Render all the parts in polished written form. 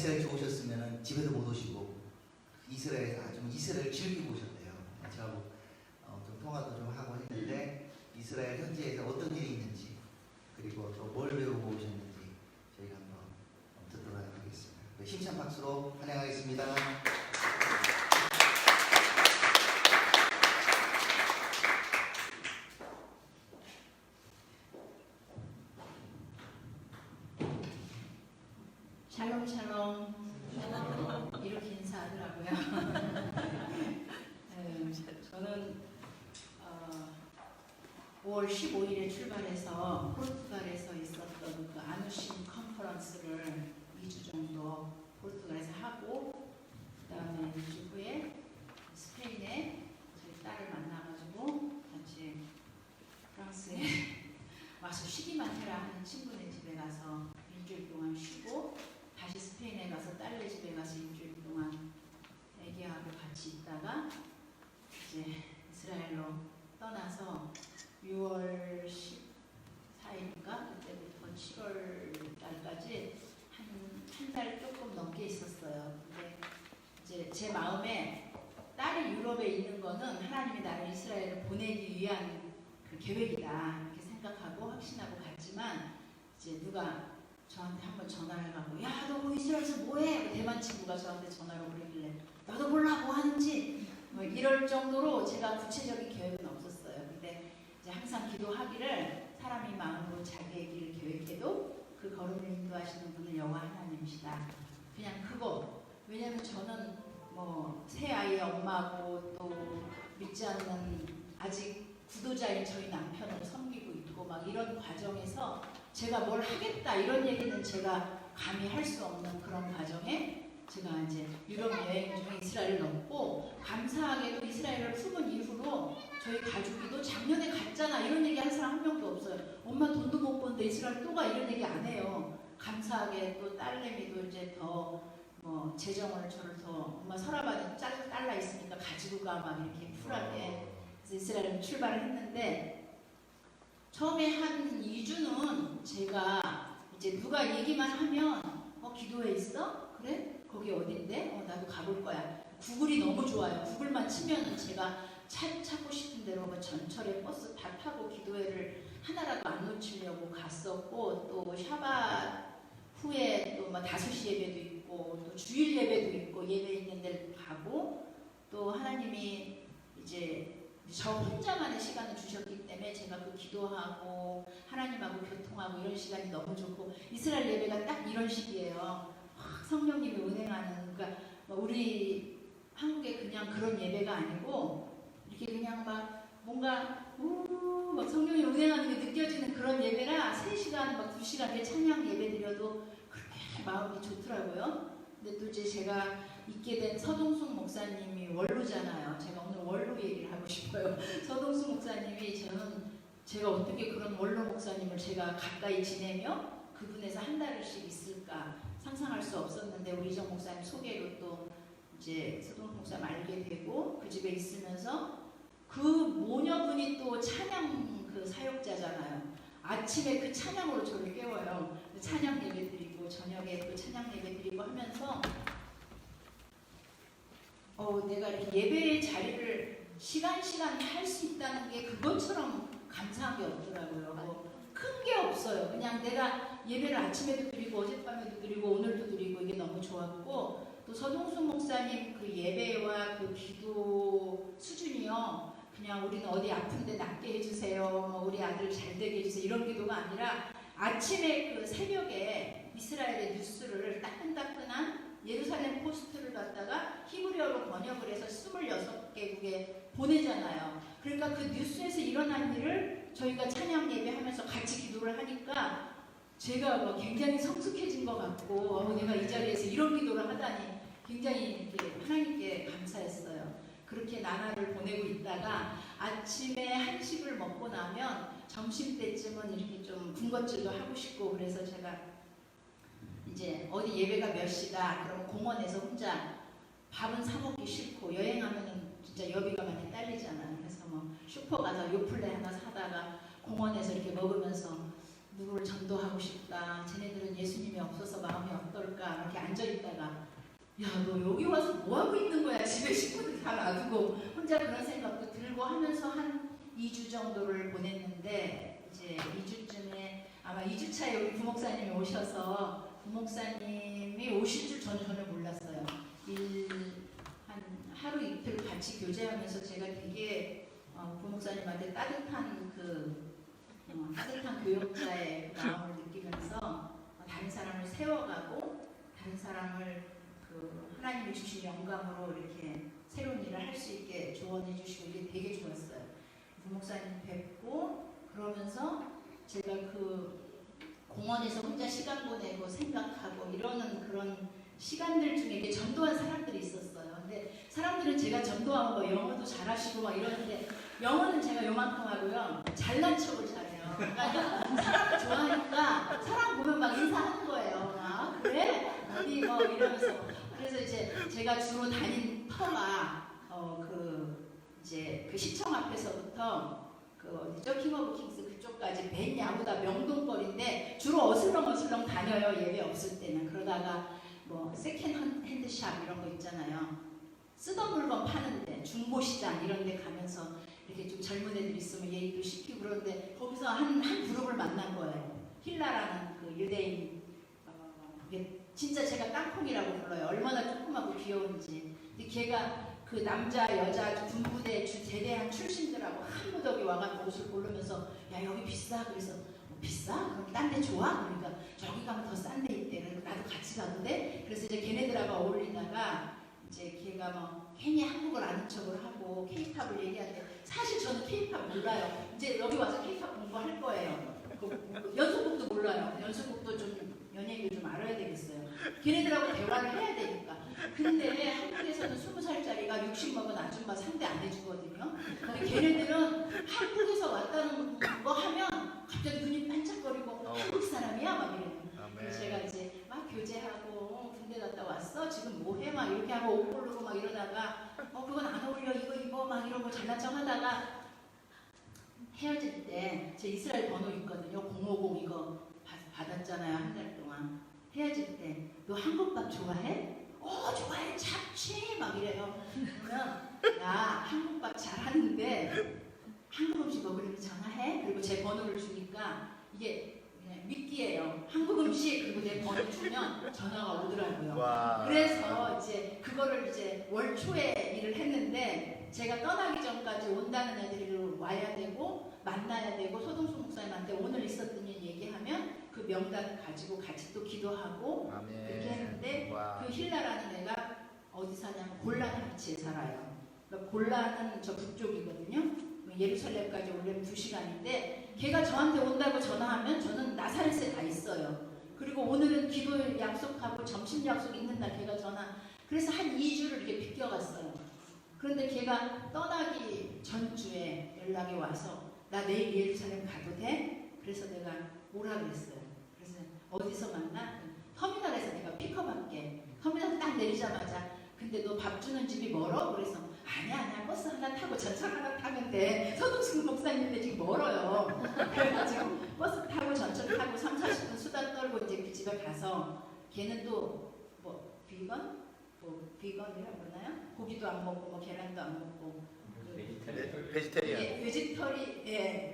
이스라엘 좋으셨으면 집에도 못 오시고 이스라엘에서 아주 이스라엘을 즐기고 오셨대요. 저하고 좀 통화도 좀 하고 했는데 이스라엘 현지에서 어떤 일이 있는지 그리고 또 뭘 배우고 오셨는지 저희가 한번 듣도록 하겠습니다. 힘찬 박수로 환영하겠습니다. 샬롬 샬롬 이렇게 인사하더라고요. 저는 5월 15일에 출발해서 포르투갈에서 있었던 그 아누신 컨퍼런스를 2주 정도 포르투갈에서 하고 그 다음에 2주 후에 스페인에 저희 딸을 만나가지고 같이 프랑스에 와서 쉬기만 해라 하는 친구네 집에 가서 일주일 동안 쉬고 다시 스페인에 가서 딸네 집에 가서 일주일 동안 애기하고 같이 있다가 이제 이스라엘로 떠나서 6월 14일인가 그때부터 7월 달까지 한 달 조금 넘게 있었어요. 근데 이제 제 마음에 딸이 유럽에 있는 거는 하나님이 나를 이스라엘에 보내기 위한 그 계획이다 이렇게 생각하고 확신하고 갔지만 이제 누가 저한테 한번 전화를 해가지고 야 너 이스라엘에서 뭐해? 대만 친구가 저한테 전화로 그러길래 나도 몰라 뭐 하는지 뭐 이럴 정도로 제가 구체적인 계획은 없었어요. 근데 이제 항상 기도하기를 사람이 마음으로 자기의 길을 계획해도 그 걸음을 인도하시는 분은 여호와 하나님이시다. 그냥 그거. 왜냐면 저는 뭐 새 아이의 엄마고 또 믿지 않는 아직 구도자인 저희 남편을 섬기고 있고 막 이런 과정에서 제가 뭘 하겠다 이런 얘기는 제가 감히 할 수 없는 그런 과정에 제가 이제 유럽 여행 중에 이스라엘을 넘고 감사하게도 이스라엘을 품은 이후로 저희 가족이도 작년에 갔잖아 이런 얘기 하는 사람 한 명도 없어요. 엄마 돈도 못 버는데 이스라엘 또 가 이런 얘기 안 해요. 감사하게 또 딸내미도 이제 더 뭐 재정을 저를 더 엄마 서랍안에 달라 있으니까 가지고 가 막 이렇게 쿨하게 이스라엘 출발을 했는데 처음에 한 2주는 제가 이제 누가 얘기만 하면 기도회 있어? 그래? 거기 어딘데? 나도 가볼 거야. 구글이 너무 좋아요. 구글만 치면은 제가 찾고 싶은 대로 뭐 전철에 버스 다 타고 기도회를 하나라도 안 놓치려고 갔었고 또 샤bat 후에 또 뭐 5시 예배도 있고 또 주일 예배도 있고 예배 있는 데를 가고 또 하나님이 이제 저 혼자만의 시간을 주셨기 때문에 제가 그 기도하고 하나님하고 교통하고 이런 시간이 너무 좋고 이스라엘 예배가 딱 이런 식이에요. 성령님이 운행하는 그러니까 우리 한국의 그냥 그런 예배가 아니고 이렇게 그냥 막 뭔가 막 성령이 운행하는 게 느껴지는 그런 예배라 3시간 막 2시간 찬양 예배 드려도 그렇게 마음이 좋더라고요. 근데 또 이제 제가 있게 된 서동숙 목사님이 원로잖아요. 제가 오늘 원로 얘기를 하고 싶어요. 서동숙 목사님이 제가 어떻게 그런 원로 목사님을 제가 가까이 지내며 그분에서 한 달씩 있을까 상상할 수 없었는데 우리 이정 목사님 소개로 또 이제 서동숙 목사님 알게 되고 그 집에 있으면서 그 모녀분이 또 찬양 그 사역자잖아요. 아침에 그 찬양으로 저를 깨워요. 찬양 예배 드리고 저녁에 또 찬양 예배 드리고 하면서 내가 이렇게 예배의 자리를 시간 할 수 있다는 게 그것처럼 감사한 게 없더라고요. 큰 게 없어요. 그냥 내가 예배를 아침에도 드리고 어젯밤에도 드리고 오늘도 드리고 이게 너무 좋았고 또 서동숙 목사님 그 예배와 그 기도 수준이요. 그냥 우리는 어디 아픈데 낫게 해주세요. 뭐 우리 아들 잘 되게 해주세요. 이런 기도가 아니라 아침에 그 새벽에 이스라엘의 뉴스를 따끈따끈한 예루살렘 포스트를 갖다가 히브리어로 번역을 해서 26개국에 보내잖아요. 그러니까 그 뉴스에서 일어난 일을 저희가 찬양 예배하면서 같이 기도를 하니까 제가 뭐 굉장히 성숙해진 것 같고 내가 이 자리에서 이런 기도를 하다니 굉장히 하나님께 감사했어요. 그렇게 나날을 보내고 있다가 아침에 한식을 먹고 나면 점심때쯤은 이렇게 좀 군것질도 하고 싶고 그래서 제가 이제 어디 예배가 몇 시다 그러면 공원에서 혼자 밥은 사 먹기 싫고 여행하면은 진짜 여비가 많이 딸리잖아요. 그래서 뭐 슈퍼 가서 요플레 하나 사다가 공원에서 이렇게 먹으면서 누구를 전도하고 싶다. 쟤네들은 예수님이 없어서 마음이 어떨까. 이렇게 앉아있다가 야, 너 여기 와서 뭐하고 있는 거야? 집에 식구들 다 놔두고 혼자 그런 생각도 들고 하면서 한 2주 정도를 보냈는데 이제 2주쯤에 아마 2주차에 우리 부목사님이 오셔서 부목사님이 오실 줄 저는 전혀 몰랐어요. 한 하루 이틀 같이 교제하면서 제가 되게 부목사님한테 따뜻한 따뜻한 교역자의 그 마음을 느끼면서 다른 사람을 세워가고 다른 사람을 하나님이 주신 영감으로 이렇게 새로운 일을 할 수 있게 조언해 주시고 이게 되게 좋았어요. 부목사님 뵙고 그러면서 제가 그 공원에서 혼자 시간 보내고 생각하고 이러는 그런 시간들 중에 이렇게 전도한 사람들이 있었어요. 근데 사람들은 제가 전도한 거 영어도 잘하시고 막 이러는데 영어는 제가 요만큼 하고요. 잘난 척을 잘해요. 그러니까 사람을 좋아하니까 사람 보면 막 인사하는 거예요. 아 그래? 어디 뭐 이러면서. 그래서 이제 제가 주로 다닌 터가 이제 그 시청 앞에서부터 어디죠? 킹 오브 킹스 그쪽까지 벤야후다 명동거리인데 주로 어슬렁어슬렁 다녀요. 예배 없을 때는. 그러다가 뭐 세컨 핸드샵 이런 거 있잖아요. 쓰던 물건 파는데 중고시장 이런 데 가면서 이렇게 좀 젊은 애들 있으면 얘기도 시키고 그러는데 거기서 한 그룹을 만난 거예요. 힐라라는 그 유대인 진짜 제가 땅콩이라고 불러요. 얼마나 조그맣고 귀여운지. 근데 걔가 그 남자 여자 군부대 제대한 출신들하고 한 무더기 와가지고 옷을 고르면서 야 여기 비싸. 그래서 비싸? 그럼 딴 데 좋아? 그러니까 저기 가면 더 싼 데 있대. 그래서 나도 같이 가도 돼? 그래서 이제 걔네들하고 어울리다가 이제 걔가 뭐 괜히 한국을 아는 척을 하고 케이팝을 얘기하는데 사실 저는 케이팝 몰라요. 이제 여기 와서 케이팝 공부할 거예요. 연습곡도 몰라요. 연습곡도 좀 연예인도 좀 알아야 되겠어요. 걔네들하고 대화를 해야 되니까. 근데 한국에서는 20살짜리가 60 먹은 아줌마 상대 안 해주거든요. 근데 걔네들은 한국에서 왔다는 거 하면 갑자기 눈이 반짝거리고 한국 사람이야? 막 이래요. 그래서 제가 이제 막 교제하고 군대 갔다 왔어? 지금 뭐 해? 막 이렇게 하고 옷 고르고 막 이러다가 그건 안 어울려 이거 막 이런 거 잘난 척 하다가 헤어질 때 제 이스라엘 번호 있거든요. 050 이거 받았잖아요. 한 달 동안. 헤어질 때 너 한국밥 좋아해? 좋아해. 잡채 막 이래요. 그러면 야 한국밥 잘하는데 한국 음식 먹으려면 전화해. 그리고 제 번호를 주니까 이게 미끼예요. 한국 음식 그리고 내 번호 주면 전화가 오더라고요. 와. 그래서 이제 그거를 이제 월 초에 일을 했는데 제가 떠나기 전까지 온다는 애들이 와야 되고 만나야 되고 소동수 목사님한테 오늘 있었던 일 얘기하면 그 명단 가지고 같이 또 기도하고 아멘. 그렇게 했는데 와. 그 힐라라는 애가 어디 사냐면 골란 하치에 살아요. 그러니까 골란은 저 북쪽이거든요. 예루살렘까지 오려면 2시간인데 걔가 저한테 온다고 전화하면 저는 나사렛에 가 있어요. 그리고 오늘은 기도 약속하고 점심 약속 있는 날 걔가 전화. 그래서 한 2주를 이렇게 비껴갔어요. 그런데 걔가 떠나기 전주에 연락이 와서 나 내일 예루살렘 가도 돼? 그래서 내가 뭐라 그랬어요. 그래서 어디서 만나? 터미널에서 내가 픽업할게. 터미널 딱 내리자마자 근데 너 밥 주는 집이 멀어? 그래서 아니야 버스 하나 타고 전철 하나 타면 돼. 서동순 목사님인데 지금 멀어요. 그래가지고 버스 타고 전철 타고 3-40분 수다 떨고 이제 그 집에 가서 걔는 또 뭐 비건? 뭐 비건이라고 그러나요? 고기도 안 먹고 뭐 계란도 안 먹고 베지테리안.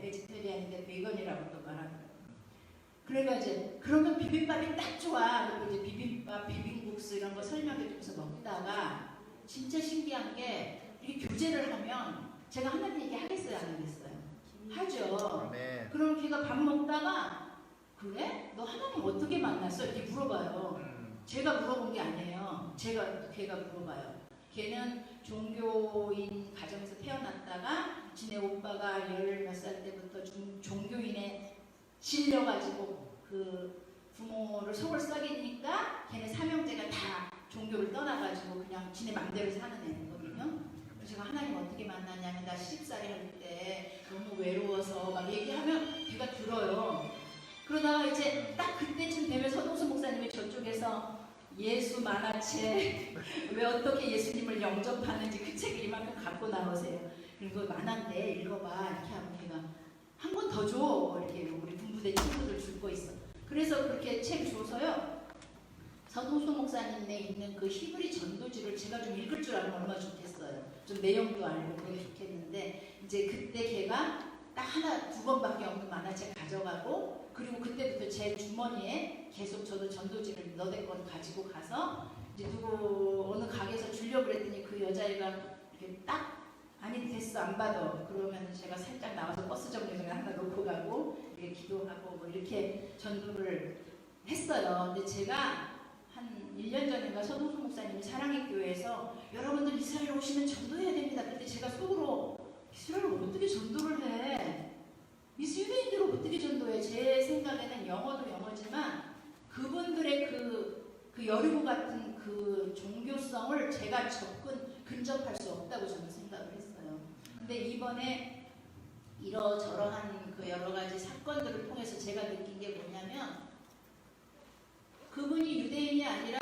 베지테리안인데 비건이라고 또 말하더라고요. 그래가 이제 그러면 비빔밥이 딱 좋아. 그리고 이제 비빔밥, 비빔국수 이런 거 설명해주면서 먹다가 진짜 신기한 게 이렇게 교제를 하면 제가 하나님 얘기 하겠어요, 안 하겠어요? 하죠. 아멘. 그럼 걔가 밥 먹다가 그래? 너 하나님 어떻게 만났어? 이렇게 물어봐요. 제가 물어본 게 아니에요. 걔가 물어봐요. 걔는 종교인 가정에서 태어났다가 지네 오빠가 10몇 살 때부터 종교인에 질려가지고 그 부모를 속을 썩이니까 걔네 삼형제가 다 종교를 떠나가지고 그냥 지네 맘대로 사는 애거든요. 그래서 제가 하나님 어떻게 만났냐면 나 시집살이 할 때 너무 외로워서 막 얘기하면 걔가 들어요. 그러다가 이제 딱 그때쯤 되면 서동수 목사님이 저쪽에서 예수 만화책 왜 어떻게 예수님을 영접하는지 그 책을 이만큼 갖고 나오세요. 그리고 만화인데 읽어봐 이렇게 하면 걔가 한 권 더 줘. 뭐 이렇게 뭐 우리 군부대 친구들 줄 거 있어. 그래서 그렇게 책 줘서요. 서동수 목사님네 있는 그 히브리 전도지를 제가 좀 읽을 줄 알면 얼마나 좋겠어요. 좀 내용도 알고 그러면 좋겠는데 이제 그때 걔가 딱 하나 두 번밖에 없는 만화책 가져가고 그리고 그때부터 제 주머니에 계속 저도 전도지를 너댓 권 가지고 가서 이제 누구 어느 가게에서 주려고 그랬더니 그 여자애가 이렇게 딱 아니 됐어 안 받아 그러면 제가 살짝 나와서 버스 정류장에 하나 놓고 가고 이렇게 기도하고 뭐 이렇게 전도를 했어요. 근데 제가 한 1년 전인가 서동수 목사님이 사랑의 교회에서 여러분들 이스라엘 오시면 전도해야 됩니다. 그때 제가 속으로 이스라엘을 어떻게 전도를 해? 유대인들을 어떻게 전도해? 제 생각에는 영어도 영어지만 그분들의 그 여리고 같은 그 종교성을 제가 근접할 수 없다고 저는 생각을 했어요. 근데 이번에 이러저러한 그 여러 가지 사건들을 통해서 제가 느낀 게 뭐냐면 그분이 유대인이 아니라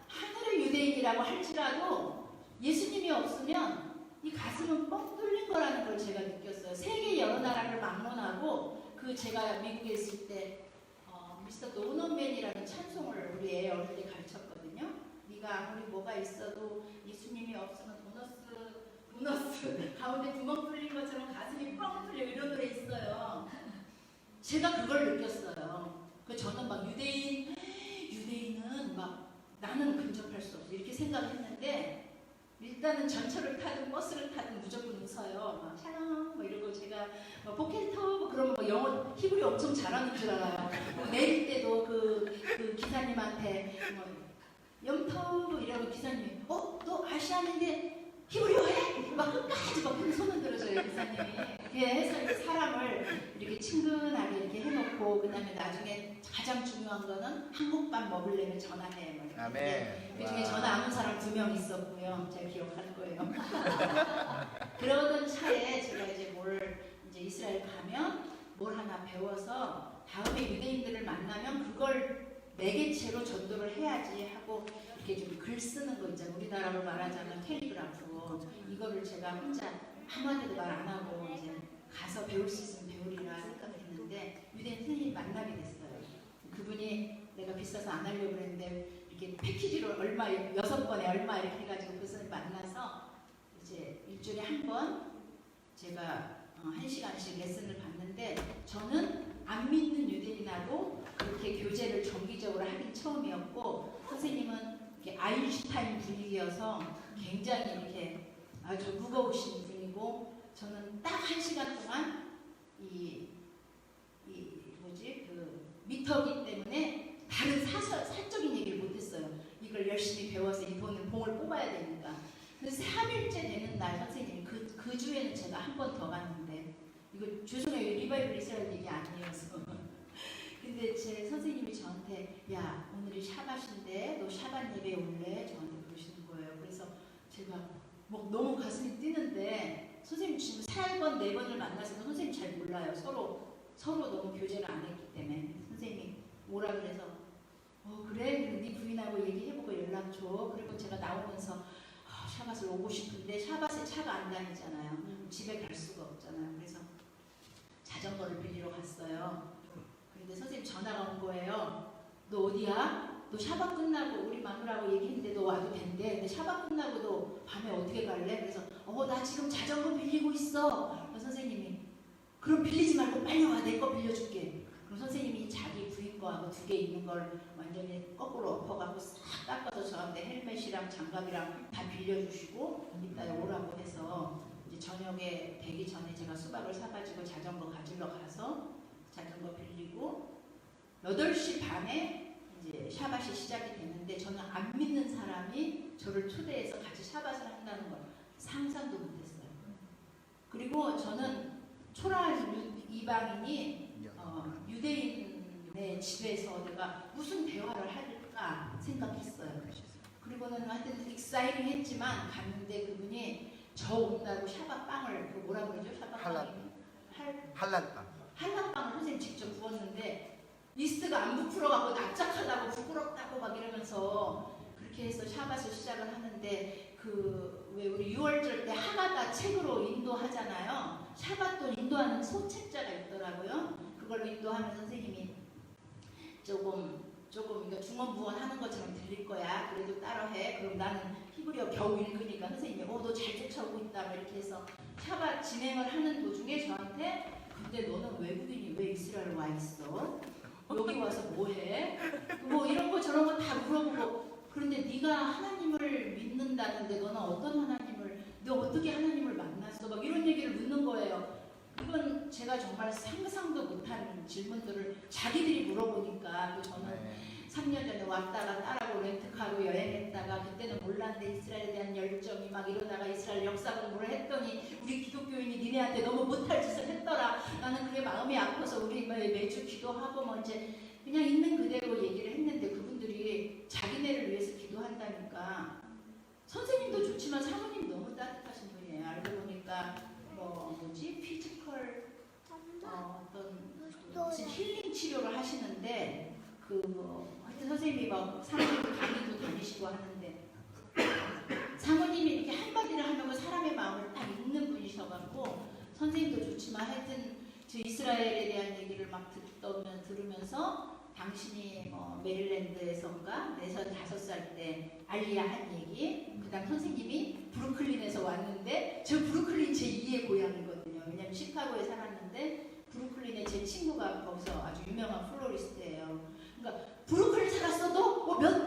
하늘의 유대인이라고 할지라도 예수님이 없으면 이 가슴은 뻥 뚫린 거라는 걸 제가 느꼈어요. 세계 여러 나라를 막론하고 그 제가 미국에 있을 때 미스터 노너맨이라는 찬송을 우리 애 어릴 때 가르쳤거든요. 네가 아무리 뭐가 있어도 예수님이 없으면 도너스 가운데 구멍 뚫린 것처럼 가슴이 뻥 뚫려 이런 노래 있어요. 제가 그걸 느꼈어요. 그 저는 막 유대인은 막 나는 근접할 수 없어 이렇게 생각했는데 일단은 전철을 타든 버스를 타든 무조건 웃어요. 막 샬롬 뭐 이러고 제가 보켈토 뭐 그러면 뭐 영어 히브리 엄청 잘하는 줄 알아요. 내릴 때도 그 기사님한테 뭐 염토 뭐 이러고 기사님이 너 아시아인데 히브리어 해? 막 끝까지 막 손을 들어줘요 기사님이. 이렇게 해서 사람을 이렇게 친근하게 이렇게 해놓고 그 다음에 나중에 가장 중요한 거는 한국밥 먹으려면 전화해. 아멘. 그 중에 전화 안 온 사람 2명 있었고요. 제가 기억할 거예요. 그러던 차에 제가 이제 이제 이스라엘 가면 뭘 하나 배워서 다음에 유대인들을 만나면 그걸 매개체로 전도를 해야지 하고 이렇게 좀 글 쓰는 거 있잖아요. 우리나라로 말하자면 텔레그래프 이거를 제가 혼자 한마디도 말 안 하고 이제 가서 배울 수 있으면 배우리라 생각했는데 유대인 선생님 만나게 됐어요. 그분이 내가 비싸서 안 하려고 그랬는데 이렇게 패키지로 얼마 6번에 얼마 이렇게 해가지고 그 선생님 만나서 이제 일주일에 한 번 제가 1시간씩 레슨을 받는데 저는 안 믿는 유대인하고 그렇게 교제를 정기적으로 하긴 처음이었고 선생님은 이렇게 아인슈타인 분위기여서 굉장히 이렇게 아주 무거우신 분이고 저는 딱 1시간 동안 그 미터기 때문에 다른 사적인 얘기를 못했어요. 이걸 열심히 배워서 이 봉을 뽑아야 되니까. 그래서 3일째 되는 날 선생님이 그 주에는 제가 한 번 더 갔는데 이거 죄송해요. 리바이블 이스라엘 얘기 아니어서 근데 제 선생님이 저한테 야 오늘이 샤밧인데 너 샤밧 예배 올래? 저한테 그러시는 거예요. 그래서 제가 뭐 너무 가슴이 뛰는데 선생님 지금 3번, 4번을 만나서도 선생님 잘 몰라요. 서로 너무 교제를 안 했기 때문에 선생님이 뭐라 그래서 그래? 그럼 네 부인하고 얘기해보고 연락 줘. 그리고 제가 나오면서 샤밧을 오고 싶은데 샤밧에 차가 안 다니잖아요. 집에 갈 수가 없잖아요. 그래서 자전거를 빌리러 갔어요. 근데 선생님 전화가 온 거예요. 너 어디야? 너 샤밧 끝나고 우리 마누라하고 얘기했는데 너 와도 된대. 근데 샤밧 끝나고 너 밤에 어떻게 갈래? 그래서 나 지금 자전거 빌리고 있어. 그래서 선생님이 그럼 빌리지 말고 빨리 와. 내 거 빌려줄게. 그럼 선생님이 자기 부인 거하고 2개 있는 걸 완전히 거꾸로 엎어갖고 싹 닦아서 저한테 헬멧이랑 장갑이랑 다 빌려주시고 이따 오라고 해서 이제 저녁에 되기 전에 제가 수박을 사가지고 자전거 가지러 가서 자전거 빌리고 8시 반에 이제 샤밧이 시작이 됐는데 저는 안 믿는 사람이 저를 초대해서 같이 샤밧을 한다는 걸 상상도 못했어요. 그리고 저는 초라한 이방인이 유대인의 집에서 내가 무슨 대화를 할까 생각했어요. 그리고는 하여튼 익사이팅했지만 갔는데 그분이 저 온다고 샤밧 빵을 그 뭐라 그러죠? 샤밧 빵이 한란빵. 한라빵을 선생님 직접 구웠는데 리스트가 안 부풀어갖고 납작하다고 부끄럽다고 막 이러면서 그렇게 해서 샤밧을 시작을 하는데 왜 우리 6월절 때 하가다 책으로 인도하잖아요. 샤밧도 인도하는 소책자가 있더라고요. 그걸로 인도하면 선생님이 조금 이거 중언부언하는 것처럼 들릴 거야. 그래도 따라해. 그럼 나는 히브리어 겨우 읽으니까 선생님이 너 잘 쫓아오고 있다. 막 이렇게 해서 샤밧 진행을 하는 도중에 저한테 근데 너는 외국인이 왜 이스라엘 와 있어? 여기 와서 뭐해? 뭐 이런 거 저런 거 다 물어보고 그런데 네가 하나님을 믿는다는데 너는 어떤 하나님을 너 어떻게 하나님을 만났어? 막 이런 얘기를 묻는 거예요. 이건 제가 정말 상상도 못한 질문들을 자기들이 물어보니까 또 저는 3년 전에 왔다가 딸하고 렌트카로 여행했다가 그때는 몰랐는데 이스라엘에 대한 열정이 막 이러다가 이스라엘 역사 공부를 했더니 우리 기독교인이 니네한테 너무 못할 짓을 했더라. 나는 그게 마음이 아파서 우리 매주 기도하고 뭐 이제 그냥 있는 그대로 얘기를 했는데 그분들이 자기네를 위해서 기도한다니까 선생님도 좋지만 사모님이 너무 따뜻하신 분이에요. 알고 보니까 피지컬 어떤 무슨 힐링 치료를 하시는데 하여튼 선생님이 막 사모님도 강의도 다니시고 하는데 사모님이 이렇게 한마디를 하면 사람의 마음을 딱 읽는 분이셔갖고 선생님도 좋지만 하여튼 저 이스라엘에 대한 얘기를 막 들으면서 당신이 메릴랜드에선가 4살 5살 때 알리야 한 얘기 그 다음 선생님이 브루클린에서 왔는데 저 브루클린 제 2의 고향이거든요. 왜냐면 시카고에 살았는데 브루클린에 제 친구가 거기서 아주 유명한 플로리스트예요. 그러니까 브루클린 살았어도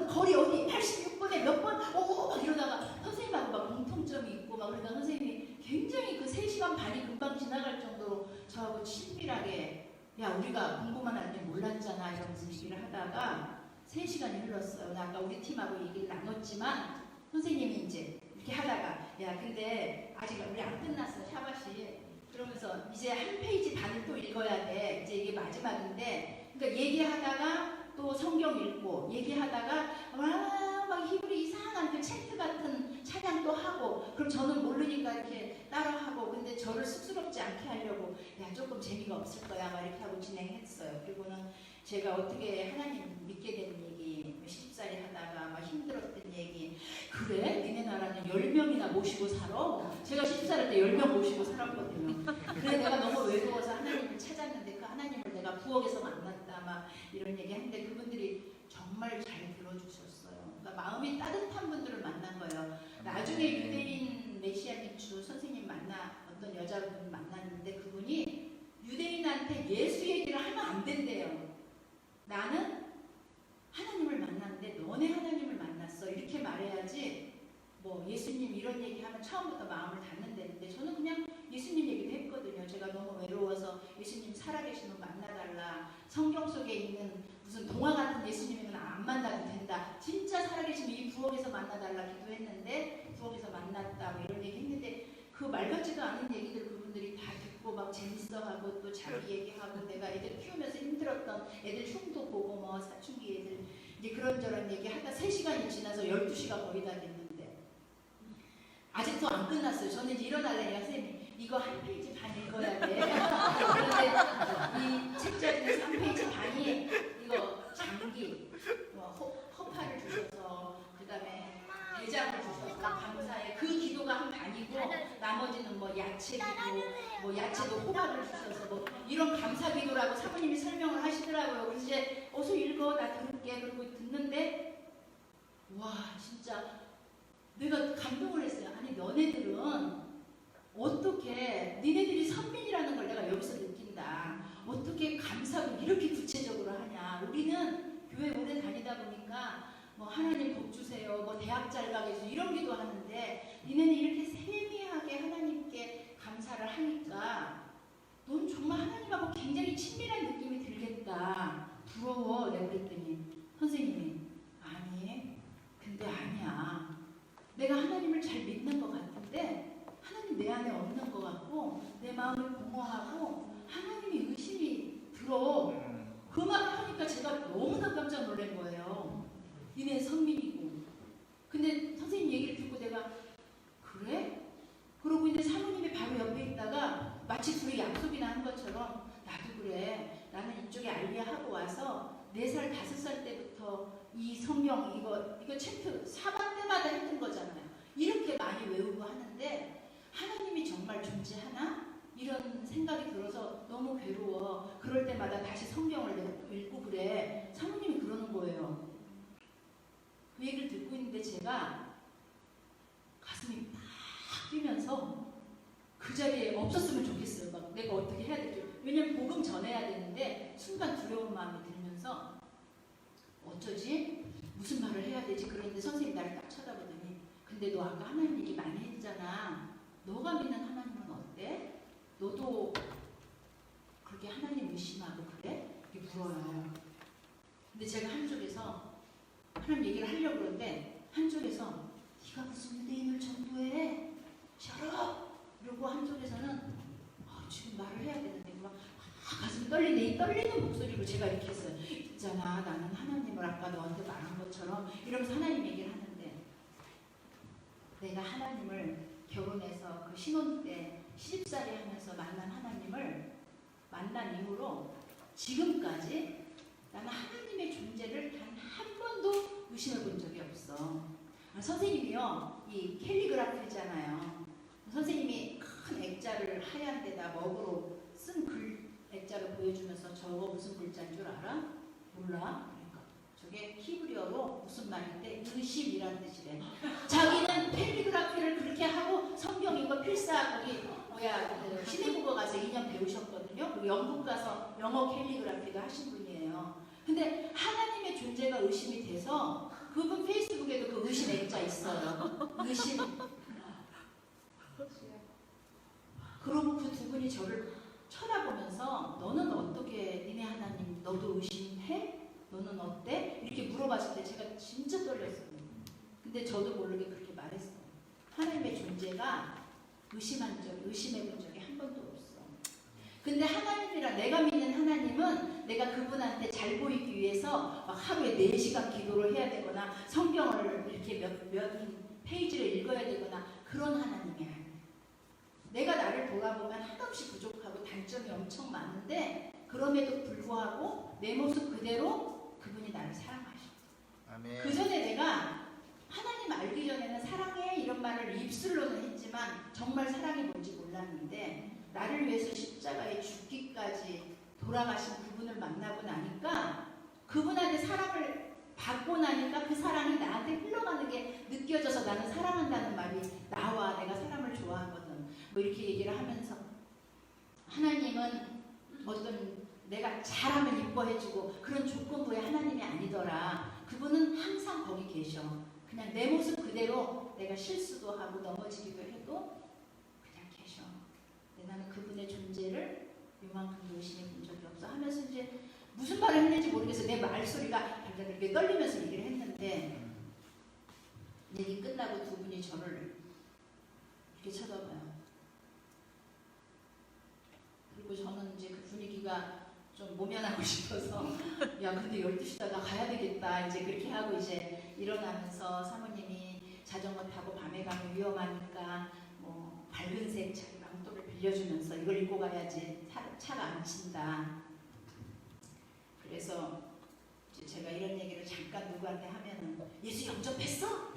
거리 어디 86번에 몇 번 막 이러다가 선생님하고 막 공통점이 있고 막 그러니까 선생님이 굉장히 그 3시간 반이 금방 지나갈 정도로 저하고 친밀하게 야 우리가 공부만 할 때 몰랐잖아 이러면서 얘기를 하다가 3시간이 흘렀어요. 아까 우리 팀하고 얘기를 나눴지만 선생님이 이제 이렇게 하다가 야 근데 아직 우리 안 끝났어 샤밧이 그러면서 이제 한 페이지 반을 또 읽어야 돼. 이제 이게 마지막인데 그러니까 얘기하다가 또 성경 읽고 얘기하다가 막 히브리 이상한 그 챈트 같은 찬양도 하고 그럼 저는 모르니까 이렇게 따라하고 근데 저를 쑥스럽지 않게 하려고 야 조금 재미가 없을 거야 막 이렇게 하고 진행했어요. 그리고는 제가 어떻게 하나님 믿게 된 얘기 10살이 하다가 막 힘들었던 얘기 그래? 니네 나라는 10명이나 모시고 살아? 제가 10살 때 10명 모시고 살았거든요. 그래 내가 너무 외로워서 하나님을 찾았는데 그 하나님을 내가 부엌에서 만났다 막 이런 얘기 하는데 그분들이 정말 잘 들어주셨어요. 그러니까 마음이 따뜻한 분들을 만난 거예요. 나중에 유대인 메시아 비추 선생님 어떤 여자분 만났는데 그분이 유대인한테 예수 얘기를 하면 안 된대요. 나는 하나님을 만났는데 너네 하나님을 만났어 이렇게 말해야지 예수님 이런 얘기하면 처음부터 마음을 닫는다는데 저는 그냥 예수님 얘기도 했거든요. 제가 너무 외로워서 예수님 살아계신 분 만나달라. 성경 속에 있는 무슨 동화 같은 예수님이면 안 만나도 된다. 진짜 살아계신 이 부엌에서 만나달라 기도했는데 부엌에서 만났다 뭐 이런 얘기 했는데 그 말 같지도 않은 얘기들 그분들이 다 듣고 막 재밌어하고 또 자기 얘기하고 내가 애들 키우면서 힘들었던 애들 흉도 보고 사춘기 애들 이제 그런저런 얘기하다 3시간이 지나서 12시가 거의 다 됐는데 아직도 안 끝났어요. 저는 이제 일어나려니까 선생님 이거 한 페이지 반 읽어야 돼. 그런데 이 책자리에서 한 페이지 반이 이거 장기 허파를 주셔서 그 다음에 대장을 주셔서 감사해. 그 기도가 한 반이고 나머지는 야채기도 야채도 호박을 주셔서 이런 감사 기도라고 사모님이 설명을 하시더라고요. 그래서 이제 어서 읽어 나 들을게 그러고 듣는데 와 진짜 내가 감동을 했어요. 아니 너네들은 어떻게 니네들이 선민이라는 걸 내가 여기서 느낀다. 어떻게 감사를 이렇게 구체적으로 하냐. 우리는 교회 오래 다니다 보니까 하나님 복 주세요. 대학 잘 가게 해서 이런 기도 하는데 니네는 이렇게 세미하게 하나님께 감사를 하니까 넌 정말 하나님하고 굉장히 친밀한 느낌이 들겠다. 부러워. 내가 그랬더니 선생님이 아니 근데 아니야. 내가 하나님을 잘 믿는 것 같은데 하나님 내 안에 없는 것 같고 내 마음을 공허하고 하나님이 의심이 들어. 그 말을 하니까 제가 너무나 깜짝 놀란 거예요. 니네 선민이고. 근데 선생님 얘기를 듣고 내가 그래? 그러고 이제 사모님이 바로 옆에 있다가 마치 둘이 약속이나 한 것처럼 나도 그래. 나는 이쪽에 알리아하고 와서 4살, 5살 때부터 이 성경 이거 챕터 사반 때마다 했던 거잖아요. 이렇게 많이 외우고 하는데 하나님이 정말 존재하나? 이런 생각이 들어서 너무 괴로워. 그럴 때마다 다시 성경을 읽고 그래. 사모님이 그러는 거예요. 그 얘기를 듣고 있는데 제가 가슴이 팍 뛰면서 그 자리에 없었으면 좋겠어요. 막 내가 어떻게 해야 될지. 왜냐면 복음 전해야 되는데 순간 두려운 마음이 들면서 어쩌지? 무슨 말을 해야 되지? 그런데 선생님이 나를 딱 쳐다보더니 근데 너 아까 하나님 얘기 많이 했잖아. 너가 믿는 하나님은 어때? 너도 그렇게 하나님 의심하고 그래? 이렇게 물어요. 근데 제가 한쪽에서 하나님 얘기를 하려고 그러는데 한쪽에서 네가 무슨 유대인을 전도해? 셔럽! 그리고 한쪽에서는 지금 말을 해야 되는데 막 가슴이 떨리네. 이 떨리는 목소리로 제가 이렇게 했어요. 있잖아, 나는 하나님을 아까 너한테 말한 것처럼 이러면서 하나님 얘기를 하는데 내가 하나님을 결혼해서 그 신혼 때 시집살이 하면서 만난 하나님을 만난 이후로 지금까지 나는 하나님의 존재를 단 한 번도 의심해 본 적이 없어. 선생님이요, 이 캘리그라피잖아요. 선생님이 큰 액자를 하얀 데다 먹으로 쓴 글 액자를 보여주면서 저거 무슨 글자인 줄 알아? 몰라? 그러니까 저게 히브리어로 무슨 말인데 의심이란 뜻이래. 자기는 캘리그라피를 그렇게 하고 성경 이거 필사 거기 뭐야 시내국어 가서 2년 배우셨거든요. 그리고 영국 가서 영어 캘리그라피도 하신 분이에요. 근데 하나님의 존재가 의심이 돼서 그분 페이스북에도 그 의심 액자 있어요. 의심. 그러고 그 두 분이 저를 쳐다보면서 너는 어떻게 니네 하나님 너도 의심해? 너는 어때? 이렇게 물어봤을 때 제가 진짜 떨렸어요. 근데 저도 모르게 그렇게 말했어요. 하나님의 존재가 의심해 본 적이 한 번도 없어. 근데 하나님이라 내가 믿는 하나님은 내가 그분한테 잘 보이기 위해서 막 하루에 4시간 기도를 해야 되거나 성경을 이렇게 몇 페이지를 읽어야 되거나 그런 하나님이야. 내가 나를 돌아보면 한없이 부족하고 단점이 엄청 많은데 그럼에도 불구하고 내 모습 그대로 그분이 나를 사랑하셔. 아멘. 그 전에 내가 하나님 알기 전에는 사랑해 이런 말을 입술로는 했지만 정말 사랑이 뭔지 몰랐는데 나를 위해서 십자가에 죽기까지 돌아가신 그분을 만나고 나니까 그분한테 사랑을 받고 나니까 그 사랑이 나한테 흘러가는 게 느껴져서 나는 사랑한다는 말이 나와. 내가 사람을 좋아하거든. 뭐 이렇게 얘기를 하면서 하나님은 어떤 내가 잘하면 이뻐해주고 그런 조건부의 하나님이 아니더라. 그분은 항상 거기 계셔. 그냥 내 모습 그대로 내가 실수도 하고 넘어지기도 해도 그냥 계셔. 근데 나는 그분의 존재를 요만큼도 의심해 본 적이 없어 하면서 이제 무슨 말을 했는지 모르겠어. 내 말소리가 이렇게 떨리면서 얘기를 했는데 얘기 끝나고 두 분이 저를 이렇게 쳐다봐요. 그리고 저는 이제 그 분위기가 좀 모면하고 싶어서 야 근데 12시다 나 가야 되겠다 이제 그렇게 하고 이제 일어나면서 사모님이 자전거 타고 밤에 가면 위험하니까 뭐 밝은색 망토를 빌려주면서 이걸 입고 가야지 차가 안 친다. 그래서 이제 제가 이런 얘기를 잠깐 누구한테 하면은 예수 영접했어?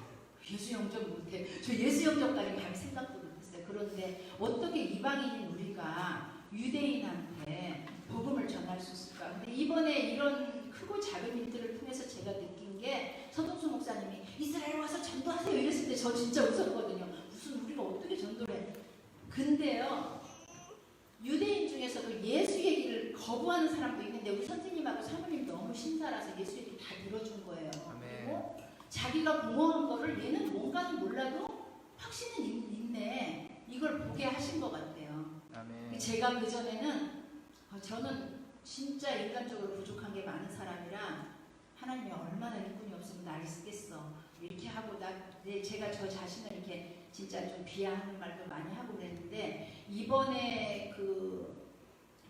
예수 영접 못해. 저 예수 영접까지 갈 생각도 못했어요. 그런데 어떻게 이방인인 우리가 유대인한테 복음을 전할 수 있을까? 근데 이번에 이런 크고 작은 일들을 통해서 제가 느낀 게 서동수 목사님이 이스라엘 와서 전도하세요 이랬을 때 저 진짜 웃었거든요. 무슨 우리가 어떻게 전도를 해? 근데요 유대인 중에서도 예수 얘기를 거부하는 사람도 있는데 우리 선생님하고 사모님 너무 신사라서 예수 얘기 다 들어준 거예요. 그리고 자기가 공허한 거를 얘는 뭔가는 몰라도 확신은 있네. 이걸 보게 하신 것 같아요. 아멘. 제가 그전에는 저는 진짜 인간적으로 부족한 게 많은 사람이라 하나님이 얼마나 일꾼이 없으면 나를 쓰겠어 이렇게 하고 제가 저 자신을 이렇게 진짜 좀 비하하는 말도 많이 하고 그랬는데 이번에 그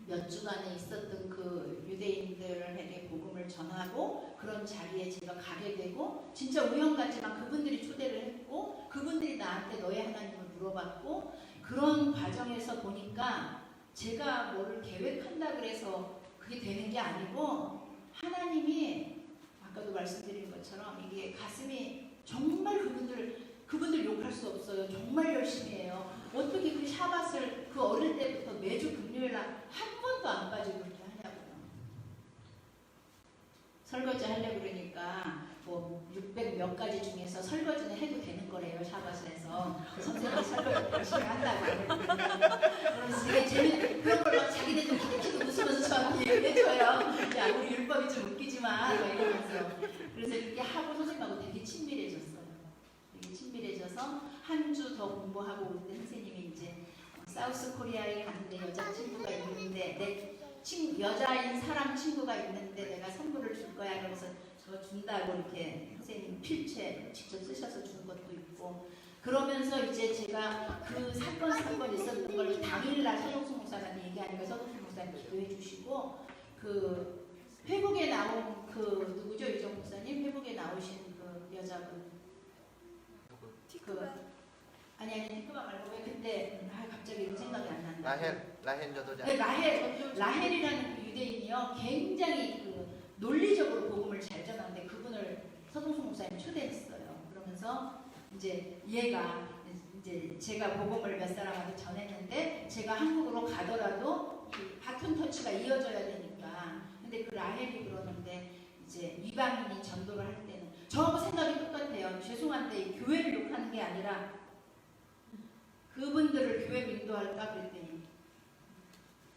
몇 주간에 있었던 그 유대인들에게 복음을 전하고 그런 자리에 제가 가게 되고 진짜 우연 같지만 그분들이 초대를 했고 그분들이 나한테 너의 하나님을 물어봤고 그런 과정에서 보니까 제가 뭐를 계획한다 그래서 그게 되는 게 아니고 하나님이 아까도 말씀드린 것처럼 이게 가슴이 정말 그분들 욕할 수 없어요. 정말 열심히 해요. 어떻게 그 샤밧을 그 어릴 때부터 매주 금요일 친밀해졌어요. 되게 친밀해져서 한 주 더 공부하고 올 때 선생님이 이제 사우스 코리아에 갔는데 여자친구가 있는데 여자인 사람 친구가 있는데 내가 선물을 줄 거야. 그래서 저 준다고 이렇게 선생님 필체 직접 쓰셔서 준 것도 있고 그러면서 이제 제가 그 사건 있었던 걸 당일날 서동수 목사님한테 얘기하니까 서동수 목사님 기도해 주시고 그 회복에 나온 그 누구죠? 이정 목사님 회복에 나오신 그 여자분 아니 티크바 말고 왜 그때 갑자기 생각이 안 난다. 라헬 저도자. 네, 라헬이라는 그 유대인이요 굉장히 그 논리적으로 복음을 잘 전하는데 그분을 서동수 목사님 초대했어요. 그러면서 이제 얘가 이제 제가 복음을 몇 사람한테 전했는데 제가 한국으로 가더라도 바톤 터치가 이어져야 되니까 근데 그 라헬이 그러는데 이제 이방인이 전도를 할 때는 저하고 생각이 똑같아요. 죄송한데 교회를 욕하는 게 아니라 그분들을 교회로 인도할까 그랬더니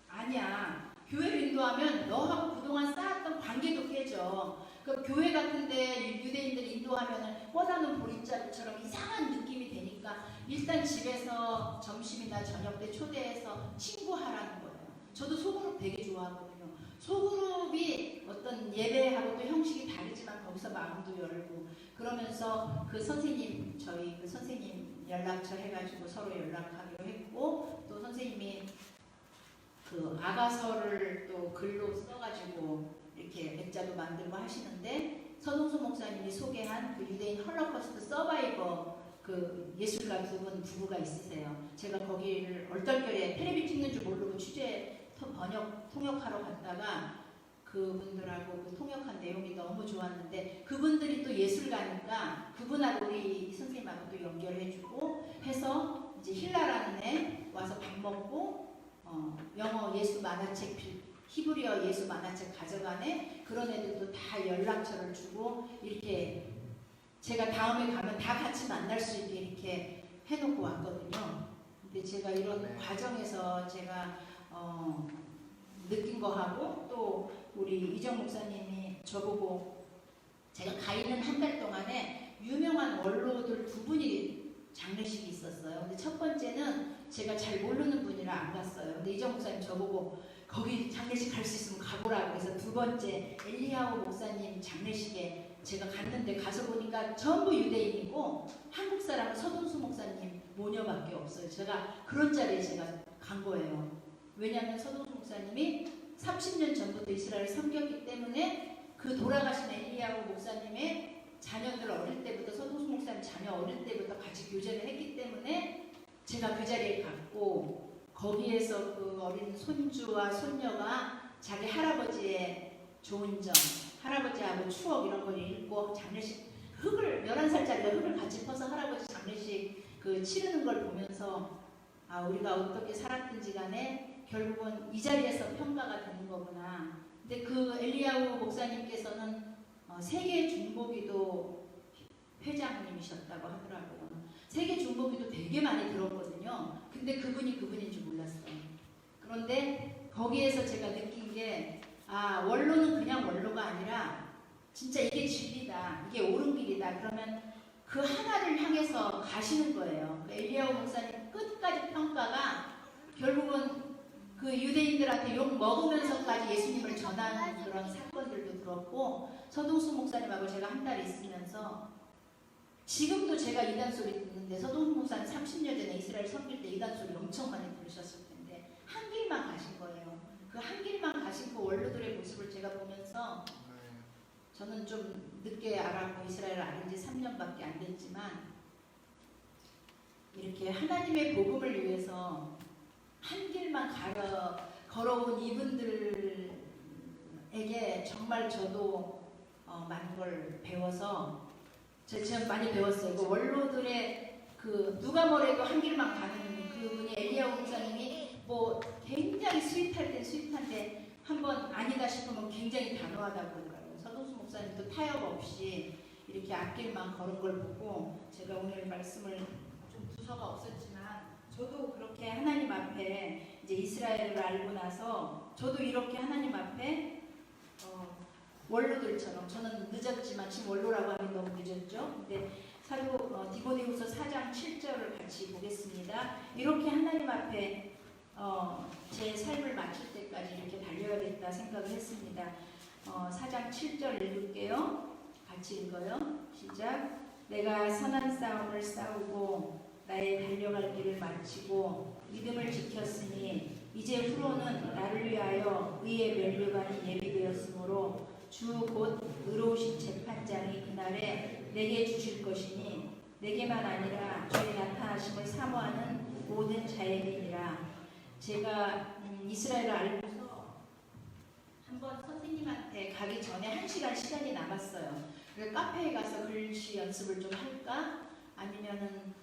아니야. 교회로 인도하면 너하고 그동안 쌓았던 관계도 깨져. 그 교회 같은데 유대인들 인도하면은 뻗어놓은 보릿자루처럼 이상한 느낌이 되니까 일단 집에서 점심이나 저녁 때 초대해서 친구하라는 거예요. 저도 소그룹 되게 좋아하거든요. 소그룹이 어떤 예배하고 또 형식이 다르지만 거기서 마음도 열고 그러면서 그 선생님 저희 그 선생님 연락처 해가지고 서로 연락하기로 했고 또 선생님이 그 아가서를 또 글로 써가지고 이렇게 맥자도 만들고 하시는데 서동수 목사님이 소개한 그 유대인 헐로코스트 서바이버 그 예술가 두 분 부부가 있으세요. 제가 거기를 얼떨결에 텔레비 찍는 줄 모르고 통역하러 갔다가 그분들하고 그 통역한 내용이 너무 좋았는데 그분들이 또 예술가니까 그분하고 우리 선생님하고 또 연결해주고 해서 이제 힐라라는 애 와서 밥 먹고 영어 예수 만화책 히브리어 예수 만화책 가져가네 그런 애들도 다 연락처를 주고 이렇게 제가 다음에 가면 다 같이 만날 수 있게 이렇게 해놓고 왔거든요. 근데 제가 이런 과정에서 제가 느낀 거하고 또 우리 이정 목사님이 저보고 제가 가 있는 한 달 동안에 유명한 원로들 두 분이 장례식이 있었어요. 근데 첫 번째는 제가 잘 모르는 분이라 안 갔어요. 근데 이정 목사님 저보고 거기 장례식 갈 수 있으면 가보라고 해서 두 번째 엘리야hu 목사님 장례식에 제가 갔는데 가서 보니까 전부 유대인이고 한국 사람은 서동수 목사님 모녀밖에 없어요. 제가 그런 자리에 제가 간 거예요. 왜냐하면 서동수 목사님이 30년 전부터 이스라엘을 섬겼기 때문에 그 돌아가신 엘리야hu 목사님의 자녀들 어릴 때부터 서동수 목사님 자녀 어릴 때부터 같이 교제를 했기 때문에 제가 그 자리에 갔고 거기에서 그 어린 손주와 손녀가 자기 할아버지의 좋은 점, 할아버지하고 추억 이런 걸 읽고 장례식 흙을 11살짜리가 흙을 같이 퍼서 할아버지 장례식 그 치르는 걸 보면서 아 우리가 어떻게 살았든지 간에 결국은 이 자리에서 평가가 되는 거구나. 근데 그 엘리야hu 목사님께서는 세계 중보기도 회장님이셨다고 하더라고요. 세계 중보기도 되게 많이 들었거든요. 근데 그분인 줄 몰랐어요. 그런데 거기에서 제가 느낀 게 아 원로는 그냥 원로가 아니라 진짜 이게 진리다. 이게 옳은 길이다. 그러면 그 하나를 향해서 가시는 거예요. 그 엘리야hu 목사님 끝까지 평가가 결국은 그 유대인들한테 욕 먹으면서까지 예수님을 전하는 그런 사건들도 들었고 서동수 목사님하고 제가 한 달 있으면서 지금도 제가 이단 소리 듣는데 서동수 목사님 30년 전에 이스라엘 섬길 때 이단 소리 엄청 많이 들으셨을 텐데 한 길만 가신 거예요. 그 한 길만 가신 그 원로들의 모습을 제가 보면서 저는 좀 늦게 알았고 이스라엘을 알은 지 3년밖에 안 됐지만 이렇게 하나님의 복음을 위해서 한 길만 걸어온 이분들에게 정말 저도 많은 걸 배워서 제가 많이 배웠어요. 그 원로들의 그 누가 뭐래도 한 길만 가는 그분이 엘리야hu 목사님이 뭐 굉장히 스윗할 땐 스윗한데 한번 아니다 싶으면 굉장히 단호하다고 그러더라고요. 서동수 목사님도 타협 없이 이렇게 앞길만 걸은 걸 보고 제가 오늘 말씀을 좀 두서가 없었지만 저도 그렇게 하나님 앞에 이제 이스라엘을 알고 나서 저도 이렇게 하나님 앞에 원로들처럼 저는 늦었지만 지금 원로라고 하면 너무 늦었죠. 근데 사도 디모데후서 4장 7절을 같이 보겠습니다. 이렇게 하나님 앞에 제 삶을 마칠 때까지 이렇게 달려야겠다 생각을 했습니다. 4장 7절 읽을게요. 같이 읽어요. 시작. 내가 선한 싸움을 싸우고 나의 달려갈 길을 마치고 믿음을 지켰으니 이제 후로는 나를 위하여 의의 면류관이 예비되었으므로 주 곧 의로우신 재판장이 그날에 내게 주실 것이니 내게만 아니라 주의 나타나심을 사모하는 모든 자에게니라. 제가 이스라엘을 알고서 한번 선생님한테 가기 전에 1시간 시간이 남았어요. 그래서 카페에 가서 글씨 연습을 좀 할까? 아니면은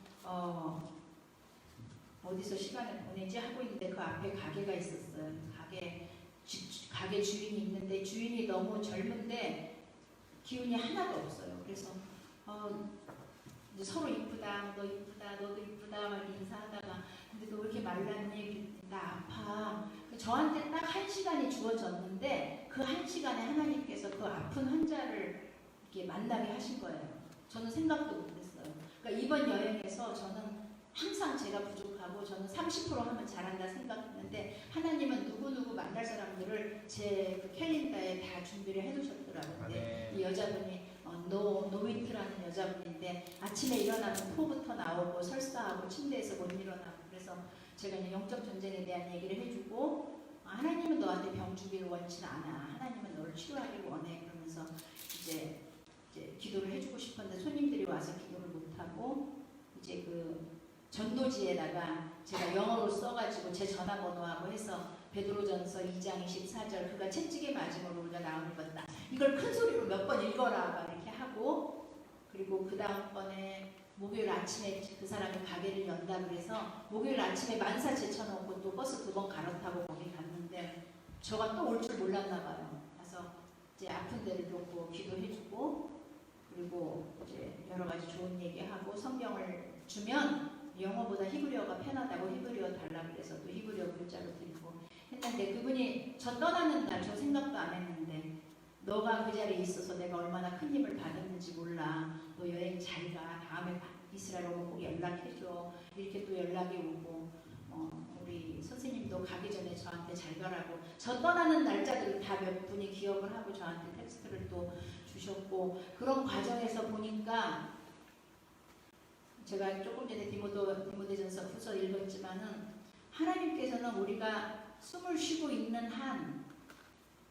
어디서 시간을 보내지 하고 있는데 그 앞에 가게가 있었어요. 가게 주인이 있는데 주인이 너무 젊은데 기운이 하나도 없어요. 그래서 이제 서로 이쁘다, 너 이쁘다, 너도 이쁘다 막 인사하다가 근데 너 왜 이렇게 말랐니? 나 아파. 저한테 딱 1시간이 주어졌는데 그 1시간에 하나님께서 그 아픈 환자를 이렇게 만나게 하신 거예요. 저는 생각도 못했어요. 그러니까 이번 여행에서 저는 항상 제가 부족하고 저는 30% 하면 잘한다 생각했는데 하나님은 누구누구 만날 사람들을 제 그 캘린더에 다 준비를 해두셨더라고요. 근데 이 여자분이 노위트라는 여자분인데 아침에 일어나면 토부터 나오고 설사하고 침대에서 못 일어나고 그래서 제가 이제 영적 전쟁에 대한 얘기를 해주고 하나님은 너한테 병 주기를 원치는 않아. 하나님은 너를 치료하기를 원해. 그러면서 이제 기도를 해주고 싶었는데 손님들이 와서 기도를 못하고 이제 그 전도지에다가 제가 영어로 써가지고 제 전화번호하고 해서 베드로전서 2장 24절 그가 채찍에 맞음으로 우리가 나음을 받다. 이걸 큰 소리로 몇 번 읽어라 막 이렇게 하고 그리고 그 다음번에 목요일 아침에 그 사람이 가게를 연다 그래서 목요일 아침에 만사 제쳐놓고 또 버스 2번 갈아타고 거기 갔는데 저가 또 올 줄 몰랐나 봐요. 그래서 이제 아픈 데를 놓고 기도해주고 그리고 이제 여러 가지 좋은 얘기하고 성경을 주면 영어보다 히브리어가 편하다고 히브리어 달라 그래서 또 히브리어 문자로 드리고 했는데 그분이 저 떠나는 날 저 생각도 안 했는데 너가 그 자리에 있어서 내가 얼마나 큰 힘을 받았는지 몰라. 너 여행 잘 가. 다음에 이스라엘 오면 꼭 연락해줘. 이렇게 또 연락이 오고 우리 선생님도 가기 전에 저한테 잘 가라고 저 떠나는 날짜들을 다 몇 분이 기억을 하고 저한테 텍스트를 또 주셨고 그런 과정에서 보니까 제가 조금 전에 디모데전서 후서 읽었지만은 하나님께서는 우리가 숨을 쉬고 있는 한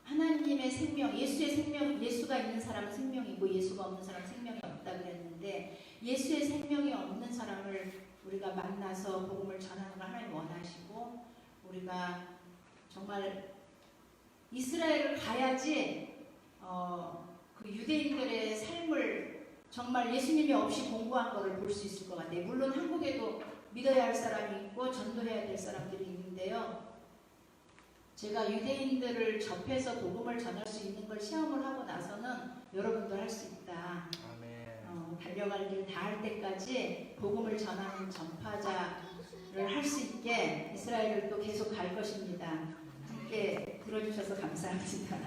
하나님의 생명, 예수의 생명, 예수가 있는 사람은 생명이고 예수가 없는 사람은 생명이 없다 그랬는데 예수의 생명이 없는 사람을 우리가 만나서 복음을 전하는 걸 하나님 원하시고 우리가 정말 이스라엘을 가야지 그 유대인들의 삶을 정말 예수님이 없이 공부한 거를 볼 수 있을 것 같아요. 물론 한국에도 믿어야 할 사람이 있고 전도해야 될 사람들이 있는데요. 제가 유대인들을 접해서 복음을 전할 수 있는 걸 시험을 하고 나서는 여러분도 할 수 있다. 달려갈 길 다 할 때까지 복음을 전하는 전파자를 할 수 있게 이스라엘을 또 계속 갈 것입니다. 함께 들어주셔서 감사합니다.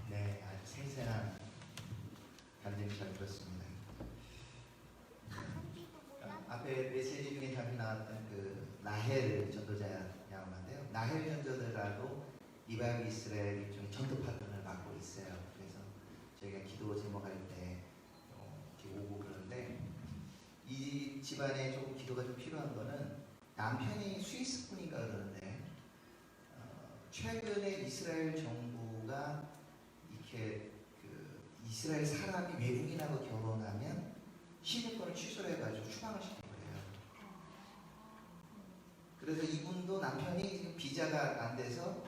네, 아주 생생한 간증 잘 들었습니다. 앞에 메시지 중에 잠시 나왔던 그 나헬 전도자였는데요. 나헬 전도자라도 리바이브 이스라엘 일종의 전도 파트너를 맡고 있어요. 그래서 저희가 기도 제목할 때 이렇게 오고 그러는데 이 집안에 조금 기도가 좀 필요한 거는 남편이 스위스 분인가 그러는데 최근에 이스라엘 정부가 이렇게 그 이스라엘 사람이 외국인하고 결혼하면 시민권을 취소를 해가지고 추방을 시킨 거예요. 그래서 이분도 남편이 지금 비자가 안 돼서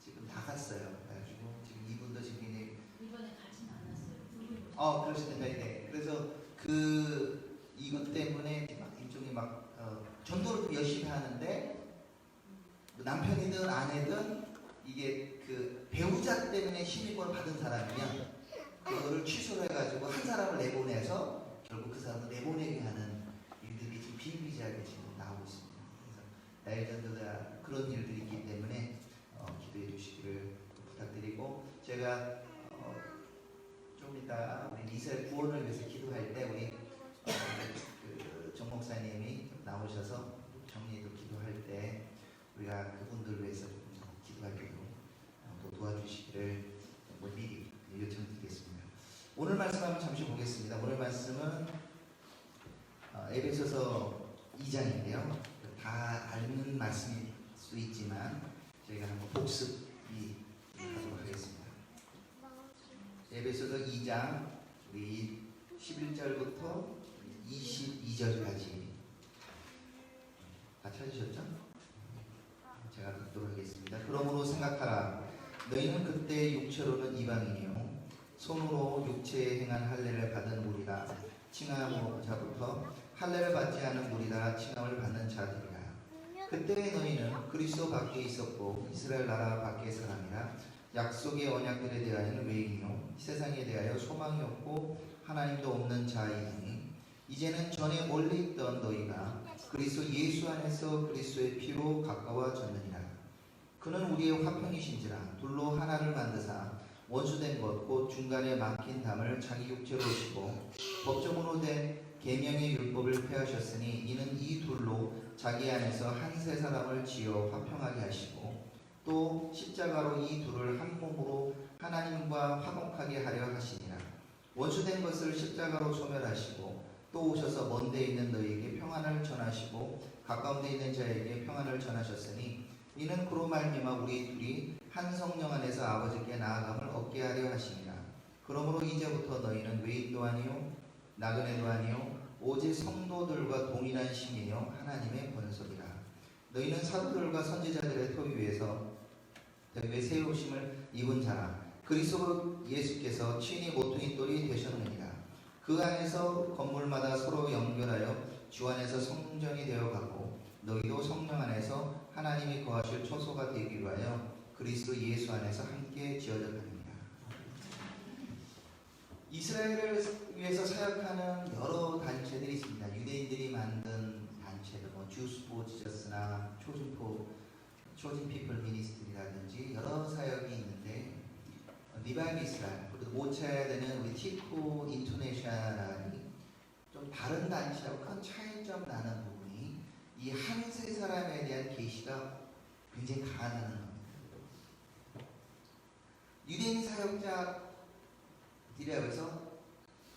지금 나갔어요. 그래가지고 지금 이분도 지금 이번에 가진 않았어요. 그렇습니다. 네. 그래서 이것 때문에 막 일종의 전도를 좀 열심히 하는데 남편이든 아내든 이게 그 배우자 때문에 시민권을 받은 사람이면 그거를 취소를 해가지고 한 사람을 내보내서 결국 그 사람을 내보내게 하는 일들이 지금 비일비재하게 지금 나오고 있습니다. 그래서 나일전도가 그런 일들이 있기 때문에 기도해 주시기를 부탁드리고, 제가 좀 이따 우리 이스라엘 구원을 위해서 기도할 때 우리 정 목사님이 나오셔서 정리도 기도할 때 우리가 그분들 위해서 좀 기도하기도 또 도와주시기를 미리 요청드리겠습니다. 오늘 말씀 한번 잠시 보겠습니다. 오늘 말씀은 에베소서 2장인데요. 다 아는 말씀일 수 있지만 저희가 한번 복습이 하도록 하겠습니다. 에베소서 2장 우리 11절부터 22절까지 다 찾으셨죠? 제가 읽도록 하겠습니다. 그러므로 생각하라. 너희는 그때 육체로는 이방인이요 손으로 육체에 행한 할례를 받은 무리라 칭함으로부터 할례를 받지 않은 무리라 칭함을 받는 자들이라. 그때 너희는 그리스도 밖에 있었고 이스라엘 나라 밖의 사람이라 약속의 언약들에 대하여는 외인이요 세상에 대하여 소망이 없고 하나님도 없는 자이니 이제는 전에 멀리 있던 너희가 그리스도 예수 안에서 그리스도의 피로 가까워졌느니라. 그는 우리의 화평이신지라 둘로 하나를 만드사 원수된 것 곧 중간에 막힌 담을 자기 육체로 오시고 법정으로 된 계명의 율법을 폐하셨으니 이는 이 둘로 자기 안에서 한 세 사람을 지어 화평하게 하시고 또 십자가로 이 둘을 한 몸으로 하나님과 화목하게 하려 하시니라. 원수된 것을 십자가로 소멸하시고 또 오셔서 먼 데 있는 너희에게 평안을 전하시고 가까운 데 있는 자에게 평안을 전하셨으니 이는 그로 말미암아 우리 둘이 한 성령 안에서 아버지께 나아감을 얻게 하려 하시니라. 그러므로 이제부터 너희는 외인도 아니요 나그네도 아니요 오직 성도들과 동일한 신이요 하나님의 권속이라. 너희는 사도들과 선지자들의 토 위에서 세우심을 입은 자라. 그리스도 예수께서 친히 모퉁이 돌이 되셨느니라. 그 안에서 건물마다 서로 연결하여 주 안에서 성전이 되어가고 너희도 성령 안에서 하나님이 거하실 초소가 되기 위하여 그리스도 예수 안에서 함께 지어져 갑니다. 이스라엘을 위해서 사역하는 여러 단체들이 있습니다. 유대인들이 만든 단체들, 주스 포 지저스나 초진 피플 미니스트리라든지 여러 사역이 있는데 리바이브 이스라엘 그리고 모차야 되는 우리 티코 인토네시아라니 좀 다른 단체하고 큰 차이점 나는 부분이 이 한 세 사람에 대한 계시가 굉장히 강하다는 겁니다. 유대인 사역자들이라고 해서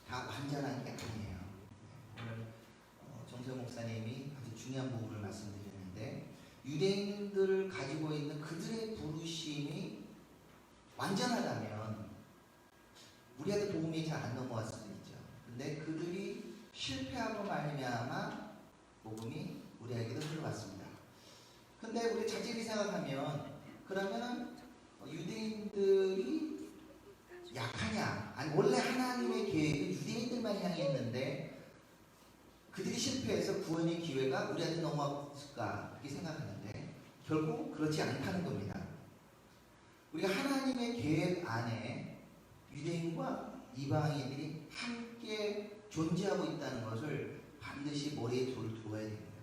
다 완전한 게 아니에요. 오늘 정세호 목사님이 아주 중요한 부분을 말씀드렸는데 유대인들을 가지고 있는 그들의 부르심이 완전하다면 우리한테 복음이 잘 안 넘어왔을 수도 있죠. 근데 그들이 실패하고 말미암아 복음이 우리에게도 흘러왔습니다. 근데 우리 자세히 생각하면 그러면은 유대인들이 약하냐? 아니 원래 하나님의 계획은 유대인들만 향해 있는데 그들이 실패해서 구원의 기회가 우리한테 넘어왔을까 그렇게 생각하는데 결국 그렇지 않다는 겁니다. 우리가 하나님의 계획 안에 유대인과 이방인들이 함께 존재하고 있다는 것을 반드시 머리에 두어야 됩니다.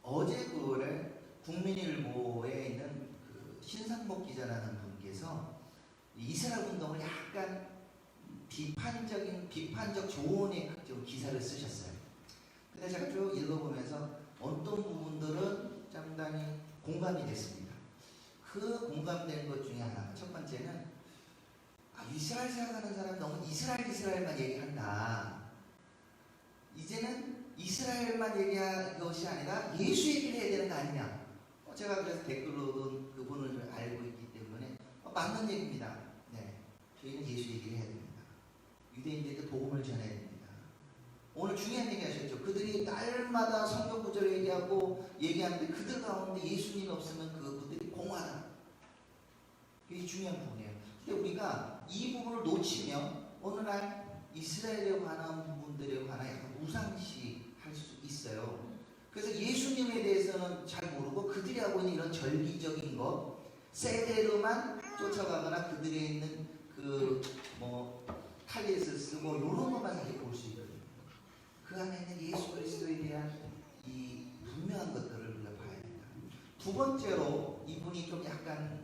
어제 그거를 국민일보에 있는 그 신상복 기자라는 분께서 이스라엘 운동을 약간 비판적 조언의 좀 기사를 쓰셨어요. 근데 제가 쭉 읽어보면서 어떤 부분들은 상당히 공감이 됐습니다. 그 공감된 것 중에 하나, 첫 번째는 이스라엘 생각하는 사람 너무 이스라엘만 얘기한다. 이제는 이스라엘만 얘기할 것이 아니라 예수 얘기를 해야 되는 거 아니냐. 제가 그래서 댓글로도 그분을 알고 있기 때문에 맞는 얘기입니다. 네, 저희는 예수 얘기를 해야 됩니다. 유대인들에게 복음을 전해야 됩니다. 오늘 중요한 얘기 하셨죠. 그들이 날마다 성경 구절을 얘기하는데 그들 가운데 예수님 없으면 그들이 공허하다. 그게 중요한 부분이에요. 근데 우리가 이 부분을 놓치면 어느 날 이스라엘에 관한 부분들에 관한 약간 무상시할 수 있어요. 그래서 예수님에 대해서는 잘 모르고 그들이 하고 있는 이런 절기적인 것, 세대로만 쫓아가거나 그들에 있는 그 칼리에스 쓰고 이런 것만 사실 볼 수 있거든요. 그 안에 있는 예수 그리스도에 대한 이 분명한 것들을 우리가 봐야 된다. 두 번째로 이분이 좀 약간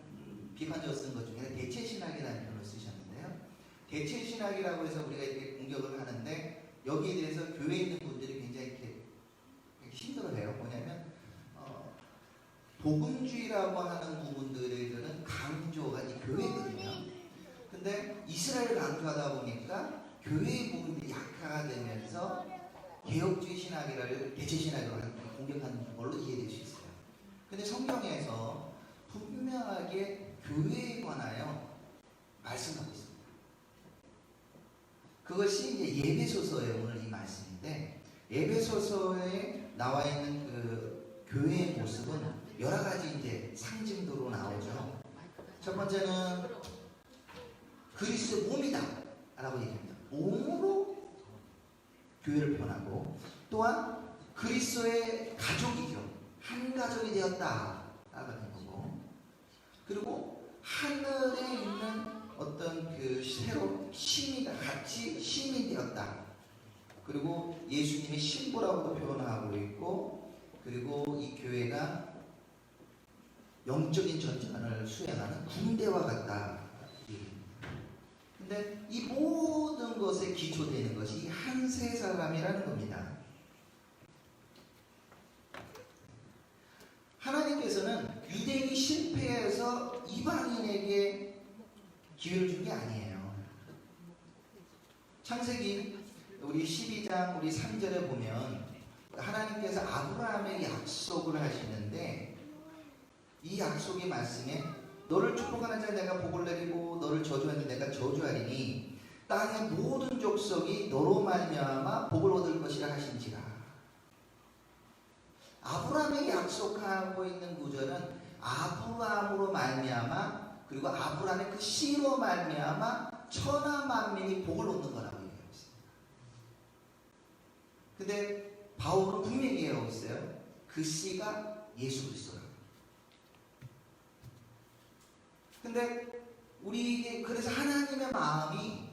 비판적으로 쓴 것 중에 대체신학이라는 표현을 쓰셨는데요. 대체신학이라고 해서 우리가 이렇게 공격을 하는데 여기에 대해서 교회에 있는 분들이 굉장히 이렇게 힘들어해요. 뭐냐면 복음주의라고 하는 부분들에는 강조가 이 교회거든요. 근데 이스라엘을 강조하다 보니까 교회의 부분이 약화가 되면서 개혁주의 신학이라를 대체신학으로 공격하는 걸로 이해될 수 있어요. 근데 성경에서 분명하게 교회에 관하여 말씀하고 있습니다. 그것이 이제 예배소서의 오늘 이 말씀인데, 예배소서에 나와 있는 그 교회의 모습은 여러 가지 이제 상징도로 나오죠. 첫 번째는 그리스도의 몸이다 라고 얘기합니다. 몸으로 교회를 표현하고, 또한 그리스도의 가족이죠. 한 가족이 되었다 라고 하는 거고, 그리고 하늘에 있는 어떤 그 새로 시민과 같이 시민이 되었다. 그리고 예수님의 신부라고도 표현하고 있고, 그리고 이 교회가 영적인 전쟁을 수행하는 군대와 같다. 근데 이 모든 것에 기초되는 것이 한 세 사람이라는 겁니다. 하나님께서는 유대인이 실패해서 이방인에게 기회를 준 게 아니에요. 창세기 우리 12장 우리 3절에 보면 하나님께서 아브라함에게 약속을 하시는데, 이 약속의 말씀에 너를 축복하는 자에 내가 복을 내리고 너를 저주하는 자에 내가 저주하리니 땅의 모든 족속이 너로 말미암아 복을 얻을 것이라 하신지라. 아브라함에게 약속하고 있는 구절은 아브라함으로 말미암아, 그리고 아브라함의 그 씨로 말미암아 천하 만민이 복을 얻는 거라고 얘기하고 있습니다. 근데 바울은 분명히 얘기하고 있어요. 그 씨가 예수 그리스도라고. 근데 우리 그래서 하나님의 마음이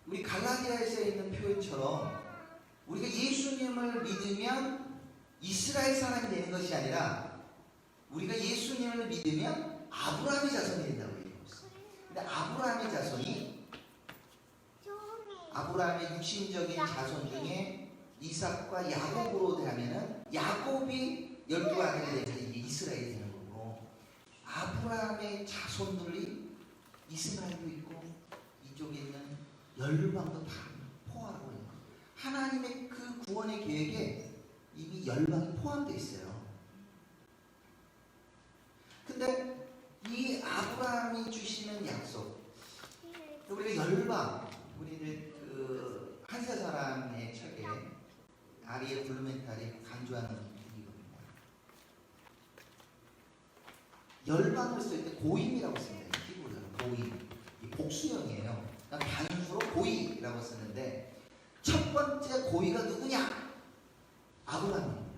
우리 갈라디아에서 있는 표현처럼 우리가 예수님을 믿으면 이스라엘 사람이 되는 것이 아니라 우리가 예수님을 믿으면 아브라함의 자손이 된다고 얘기하고 있어요. 근데 아브라함의 자손이 아브라함의 육신적인 자손 중에 이삭과 야곱으로 되면은 야곱이 12아들이 되면 이게 이스라엘이 되는 거고, 아브라함의 자손들이 이스마엘도 있고 이쪽에 있는 열방도 다 포함하고 있는 거예요. 하나님의 그 구원의 계획에 이미 열방이 포함되어 있어요. 근데 이 아브라함이 주시는 약속, 우리가 열방, 우리 이제 그 한세 사람의 책에 아리에 블루멘탈이 강조하는 얘기거든요. 열방을 쓸 때 고임이라고 씁니다. 히브리어는 고임. 이 복수형이에요. 단수로 고이라고 쓰는데, 첫 번째 고이가 누구냐? 아브라함입니다.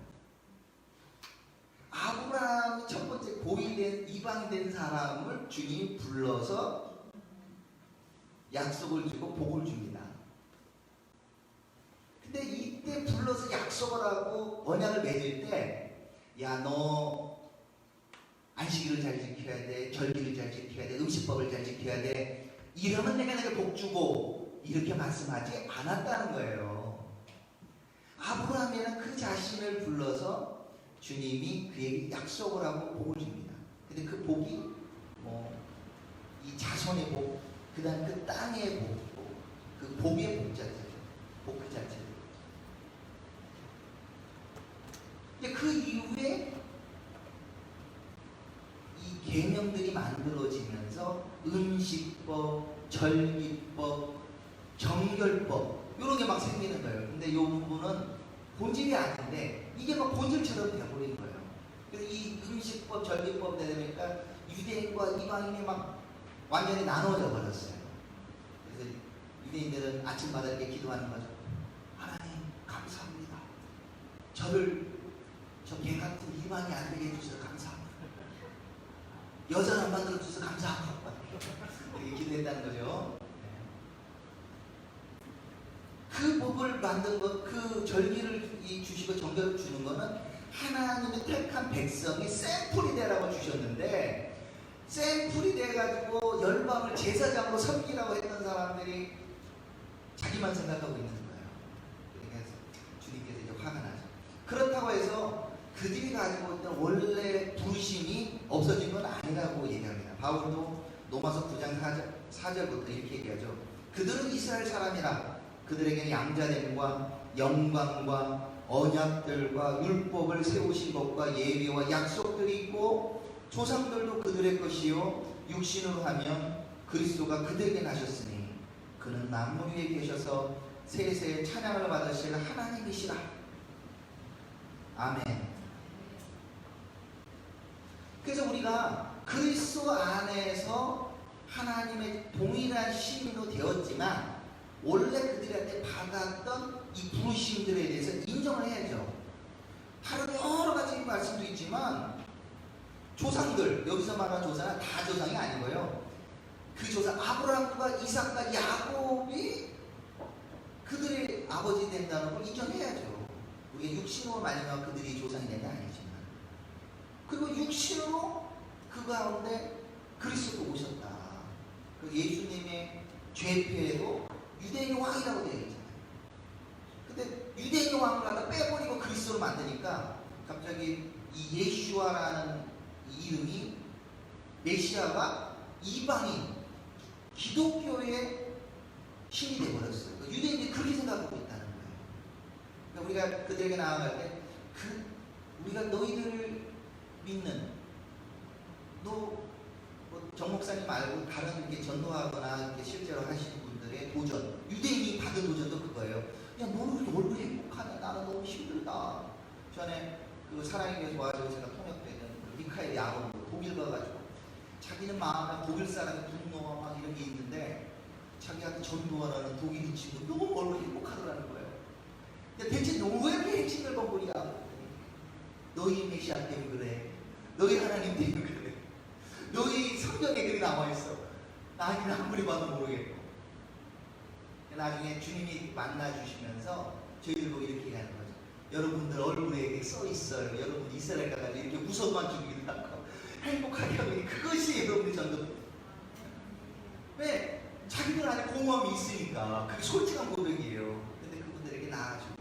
아브라함이 첫 번째 고이된 이방이 된 사람을 주님이 불러서 약속을 주고 복을 줍니다. 근데 이때 불러서 약속을 하고 언약을 맺을 때, 야, 너 안식일을 잘 지켜야 돼, 절기를 잘 지켜야 돼, 음식법을 잘 지켜야 돼, 이러면 내가 복 주고, 이렇게 말씀하지 않았다는 거예요. 아브라함에는 그 자신을 불러서 주님이 그에게 약속을 하고 복을 줍니다. 근데 그 복이 이 자손의 복, 그 다음 그 땅의 복, 그 복의 복 자체죠. 복 그 자체죠. 그 이후에 이 계명들이 만들어지면서 음식법, 절기법, 정결법 이런 게 막 생기는 거예요. 근데 이 부분은 본질이 아닌데 이게 막 본질처럼 되어버린 거예요. 그래서 이 음식법, 절기법 되니까 유대인과 이방인이 막 완전히 나눠져 버렸어요. 그래서 유대인들은 아침마다 이렇게 기도하는 거죠. 하나님 감사합니다. 저를 저 개 같은 이방이 안 되게 해주셔서 감사합니다. 여자를 만들어 주셔서 감사합니다. 이렇게 기도했다는 거죠. 그 법을 만든 것, 그 절기를 주시고 정결을 주는 거는 하나님의 택한 백성이 샘플이 되라고 주셨는데, 샘플이 돼가지고 열방을 제사장으로 섬기라고 했던 사람들이 자기만 생각하고 있는 거예요. 그러니까 주님께서 이제 화가 나죠. 그렇다고 해서 그들이 가지고 있던 원래 부르심이 없어진 건 아니라고 얘기합니다. 바울도 로마서 9장 4절부터 이렇게 얘기하죠. 그들은 이스라엘 사람이라 그들에게는 양자됨과 영광과 언약들과 율법을 세우신 것과 예배와 약속들이 있고 조상들도 그들의 것이요 육신으로 하면 그리스도가 그들에게 나셨으니 그는 만물 위에 계셔서 세세의 찬양을 받으실 하나님이시라. 아멘. 그래서 우리가 그리스도 안에서 하나님의 동일한 시민으로 되었지만 원래 그들한테 받았던 이 부르심들에 대해서 인정을 해야죠. 다른 여러 가지 말씀도 있지만 조상들, 여기서 말하는 조상은 다 조상이 아니고요. 그 조상 아브라함과 이삭과 야곱이 그들의 아버지 된다는 걸 인정해야죠. 우리가 육신으로 말하면 그들이 조상이 된 게 아니지만, 그리고 육신으로 그 가운데 그리스도가 오셨다. 그 예수님의 죄패에도 유대인의 왕이라고 되어 있잖아요. 근데 유대인의 왕을 갖다 빼버리고 그리스도를 만드니까 갑자기 이 예슈아라는 이름이 메시아가 이방인 기독교의 신이 되어버렸어요. 유대인들이 그렇게 생각하고 있다는 거예요. 그러니까 우리가 그들에게 나아갈 때 우리가 너희들을 믿는 정 목사님 말고 다른 이렇게 전도하거나 이렇게 실제로 하시는 분들의 도전, 유대인이 받은 도전도 그거예요. 야, 너는 왜 얼굴 행복하냐? 나는 너무 힘들다. 전에 그 사랑의 교회 도와주고 제가 통역되는 그 미카엘 야곱으로 독일 가가지고 자기는 마음에 독일 사람의 분노와 막 이런 게 있는데 자기한테 전도하라는 독일 친구 너무 얼굴 행복하더라는 거예요. 근데 대체 너 왜 이렇게 핵심을 건보리야? 너희 메시아 때문에 그래. 너희 하나님 때문에 그래. 너희 성경에 그리 나와있어. 나는 아무리 봐도 모르겠고. 나중에 주님이 만나주시면서 저희들 보고 이렇게 얘기하는 거죠. 여러분들 얼굴에 써있어요. 여러분 이스라엘 가가지고 이렇게 웃어만 주기도 하고 행복하게 하고 그것이 여러분의 전도. 왜? 자기들 안에 공허함이 있으니까 그게 솔직한 고백이에요. 근데 그분들에게 나아주고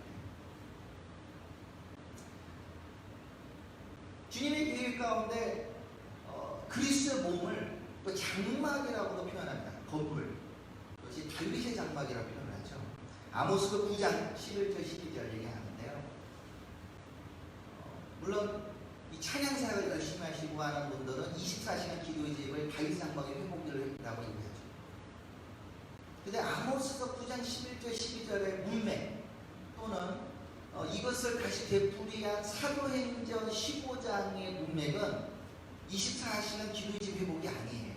주님의 계획 가운데 그리스도의 몸을 또 장막이라고도 표현합니다. 건물. 그것이 다윗의 장막이라고 표현하죠. 아모스가 9장 11절 12절 얘기하는데요. 물론 이 찬양 사역을 열심히 하시고 하는 분들은 24시간 기도의 집을 다윗 장막의 회복들을 했다고 얘기하죠. 근데 아모스서 9장 11절 12절의 문맥 또는 이것을 다시 되풀이한 사도행전 15장의 문맥은 24시간 기도의 집 회복이 아니에요.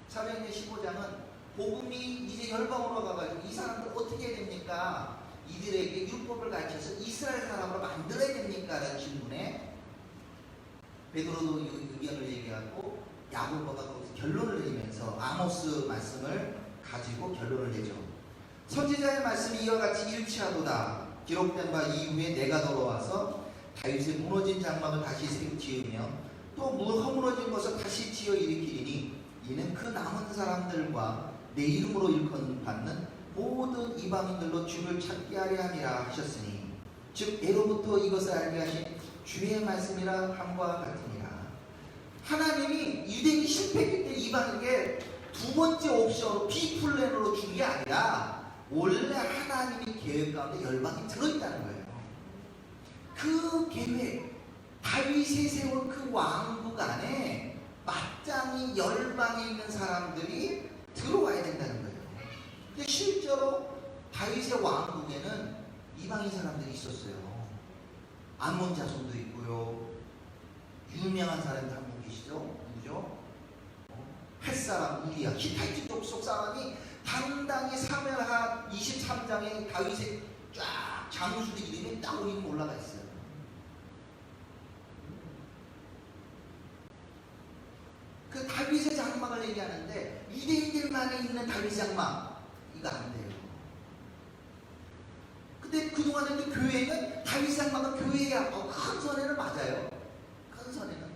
사도행전 15장은 복음이 이제 열방으로 가가지고 이 사람들 어떻게 해야 됩니까? 이들에게 율법을 가르쳐서 이스라엘 사람으로 만들어야 됩니까? 라는 질문에 베드로도 의견을 얘기하고 야고보가 거기서 결론을 내리면서 아모스 말씀을 가지고 결론을 내죠. 선지자의 말씀이 이와 같이 일치하도다. 기록된 바 이후에 내가 돌아와서 다윗의 무너진 장막을 다시 지으며 또 허물어진 것을 다시 지어 일으키리니 이는 그 남은 사람들과 내 이름으로 일컬받는 모든 이방인들로 주를 찾게 하려 함이라 하셨으니 즉 예로부터 이것을 알게 하신 주의 말씀이라 함과 같으니라. 하나님이 유대인이 실패했기 때문에 이방인에게 두 번째 옵션으로 B플랜으로 준 게 아니라 원래 하나님의 계획 가운데 열방이 들어있다는 거예요. 그 계획, 다윗이 세운 그 왕국 안에 마땅히 열방에 있는 사람들이 들어와야 된다는 거예요. 근데 실제로 다윗의 왕국에는 이방인 사람들이 있었어요. 암몬 자손도 있고요. 유명한 사람들 한 분 계시죠? 누구죠? 햇사람 우리야. 히타이트 족속 사람이 당당히 사무엘하 23장에 다윗의 쫙 장수들 이름이 딱 올라가 있어요. 그 다윗의 장막을 얘기하는데 유대인들만에 있는 다윗 장막 이거 안 돼요. 근데 그동안에도 교회는 다윗 장막은 교회야. 큰 선에는 맞아요. 큰 선에는.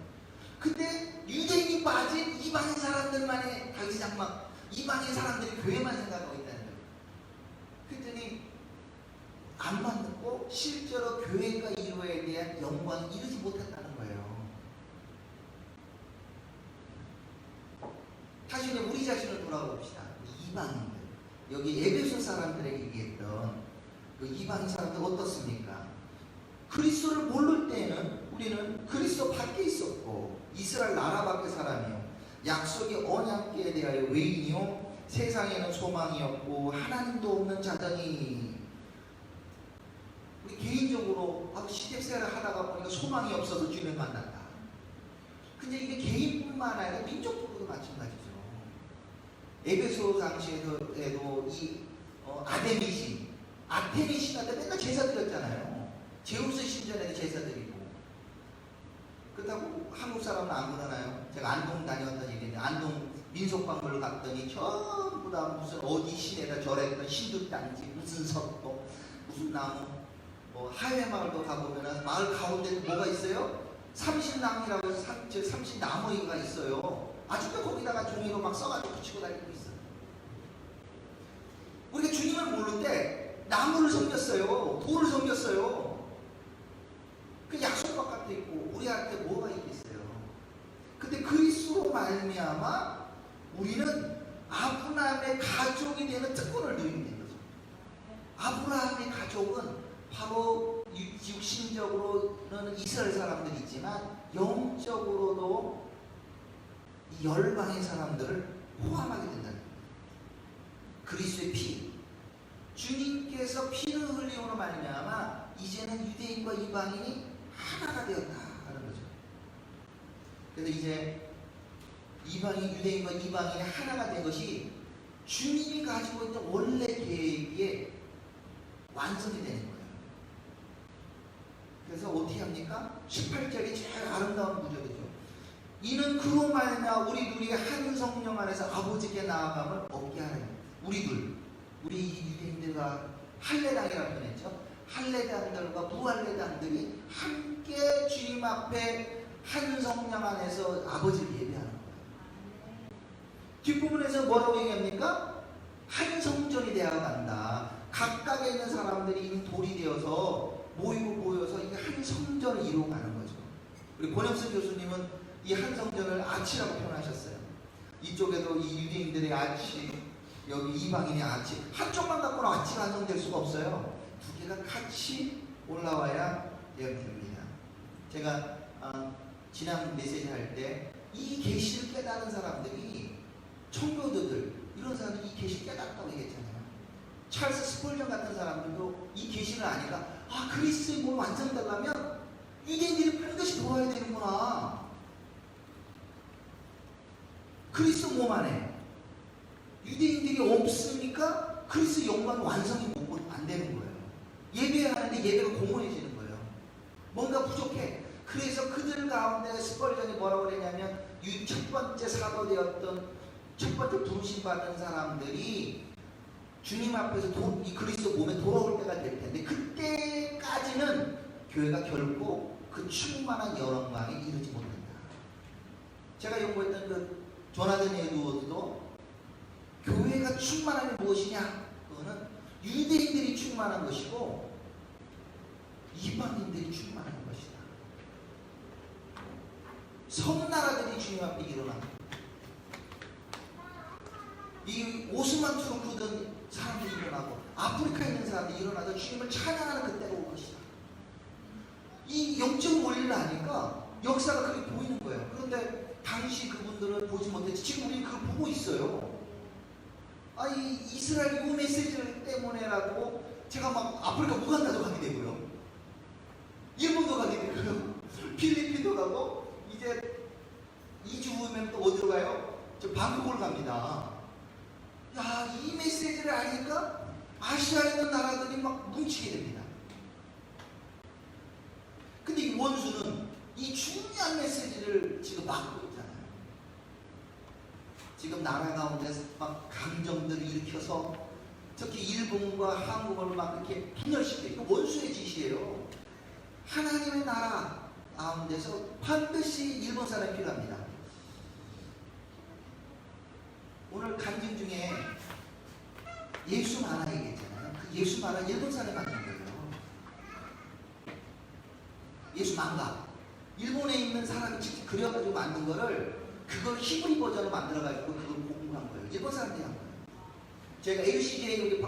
근데 유대인이 빠진 이방인 사람들만의 다윗 장막, 이방인 사람들이 교회만 생각하고 있다는 거예요. 그랬더니 안 맞고 실제로 교회가 이루어야 대한 영광이 이루지 못했다는 거예요. 다시 우리 자신을 돌아봅시다. 이방인들, 여기 에베소 사람들에게 얘기했던 그 이방인 사람들 어떻습니까? 그리스도를 모를 때는 우리는 그리스도 밖에 있었고 이스라엘 나라 밖의 사람이요, 약속의 언약궤에 대하여 외인이요, 세상에는 소망이 없고 하나님도 없는 자들이. 우리 개인적으로 시집생활을 하다가 보니까 소망이 없어서 주님을 만났다. 근데 이게 개인뿐만 아니라 민족적으로도 마찬가지죠. 에베소 당시에도 이 아테미 신한테 맨날 제사 드렸잖아요. 제우스 신전에도 제사 드리고. 그렇다고 한국 사람은 안 그러나요? 제가 안동 다녀왔던 얘기인데, 안동 민속박물을 갔더니 전부 다 무슨 어디 시내다 저랬던 신두단지, 무슨 석도, 무슨 나무, 뭐 하회마을도 가보면 마을 가운데 뭐가 있어요? 삼신나무라고 해서 삼신나무가 있어요. 아직도 거기다가 종이로 막 써가지고 붙이고 다니고 있어요. 우리가 주님을 모를 때 나무를 섬겼어요. 돌을 섬겼어요. 그 약속 바깥에 있고 우리한테 뭐가 있겠어요? 근데 그리스도로 말미암아 우리는 아브라함의 가족이 되는 특권을 누리게 된 거죠. 아브라함의 가족은 바로 육신적으로는 이스라엘 사람들이 있지만 영적으로도 이 열방의 사람들을 포함하게 된다는 거예요. 그리스도의 피, 주님께서 피를 흘림으로 말미암아 이제는 유대인과 이방인이 하나가 되었다 하는 거죠. 그래서 이제 유대인과 이방인이 하나가 된 것이 주님이 가지고 있던 원래 계획에 완성이 되는 거예요. 그래서 어떻게 합니까? 18절이 제일 아름다운 구절이죠. 이는 그로 말미암아 우리 한 성령 안에서 아버지께 나아감을 얻게 하는, 우리 유대인들과 할례당이라고 표현했죠. 할례당들과 무할례당들이 함께 주님 앞에 한 성령 안에서 아버지를 예배하는 거예요. 뒷부분에서 뭐라고 얘기합니까? 한 성전이 되어간다. 각각에 있는 사람들이 이미 돌이 되어서 모여서 이게 한 성전을 이루어가는 거죠. 우리 권혁수 교수님은 이 한 성전을 아치라고 표현하셨어요. 이쪽에도 이 유대인들의 아치, 여기 이방인의 아치, 한쪽만 갖고는 아치가 완성될 수가 없어요. 두 개가 같이 올라와야 됩니다. 제가 지난 메시지 할 때 이 계시를 깨달은 사람들이, 청교도들 이런 사람들이 이 계시를 깨달았다고 얘기했잖아요. 찰스 스펄전 같은 사람들도 이 계시를 아니까 그리스도의 몸 완성되려면 유대인들이 반드시 돌아야 되는구나. 그리스도 몸 안에 유대인들이 없으니까 그리스도 영광 완성이 안 되는 거예요. 예배하는데 예배가 공허해지는 거예요. 뭔가 부족해. 그래서 그들 가운데 스펄전이 뭐라고 그랬냐면, 첫 번째 사도 되었던, 첫 번째 부르심 받은 사람들이 주님 앞에서 이 그리스도 몸에 돌아올 때가 될 텐데, 그때까지는 교회가 결코 그 충만한 영광에 이르지 못한다. 제가 연구했던 그 조나단 에드워드도 교회가 충만함이 무엇이냐? 그거는 유대인들이 충만한 것이고 이방인들이 충만한 것이다. 섬나라들이 주님 앞에 일어납니다. 이 오스만 투로 굳은 사람들이 일어나고 아프리카에 있는 사람들이 일어나서 주님을 찬양하는 그때가 올 것이다. 이 영적 원리를 아니까 역사가 그렇게 보이는 거예요. 그런데 당시 그분들은 보지 못했지. 지금 우리는 그걸 보고 있어요. 이 이스라엘 이 메시지 때문에라도 제가 막 아프리카 우간다도 가게 되고요. 일본도 가게 되고요. 필리핀도 가고, 이제 2주 후면 또 어디로 가요? 저 방콕을 갑니다. 이 메시지를 아니까 아시아에 있는 나라들이 막 뭉치게 됩니다. 근데 이 원수는 이 중요한 메시지를 지금 막고 있잖아요. 지금 나라 가운데서 막 감정들을 일으켜서 특히 일본과 한국을 막 이렇게 분열시켜. 이거 원수의 짓이에요. 하나님의 나라 가운데서 반드시 일본 사람이 필요합니다. 오늘 간증 중에 예수 만화 얘기했잖아요. 그 예수 만화 일본 사람이 만든 거예요. 예수 만화. 일본에 있는 사람이 직접 그려가지고 만든 거를 그걸 히브리 버전으로 만들어가지고 그걸 공부한 거예요. 일본 사람들이 한 거예요. 제가 AUCJ 여기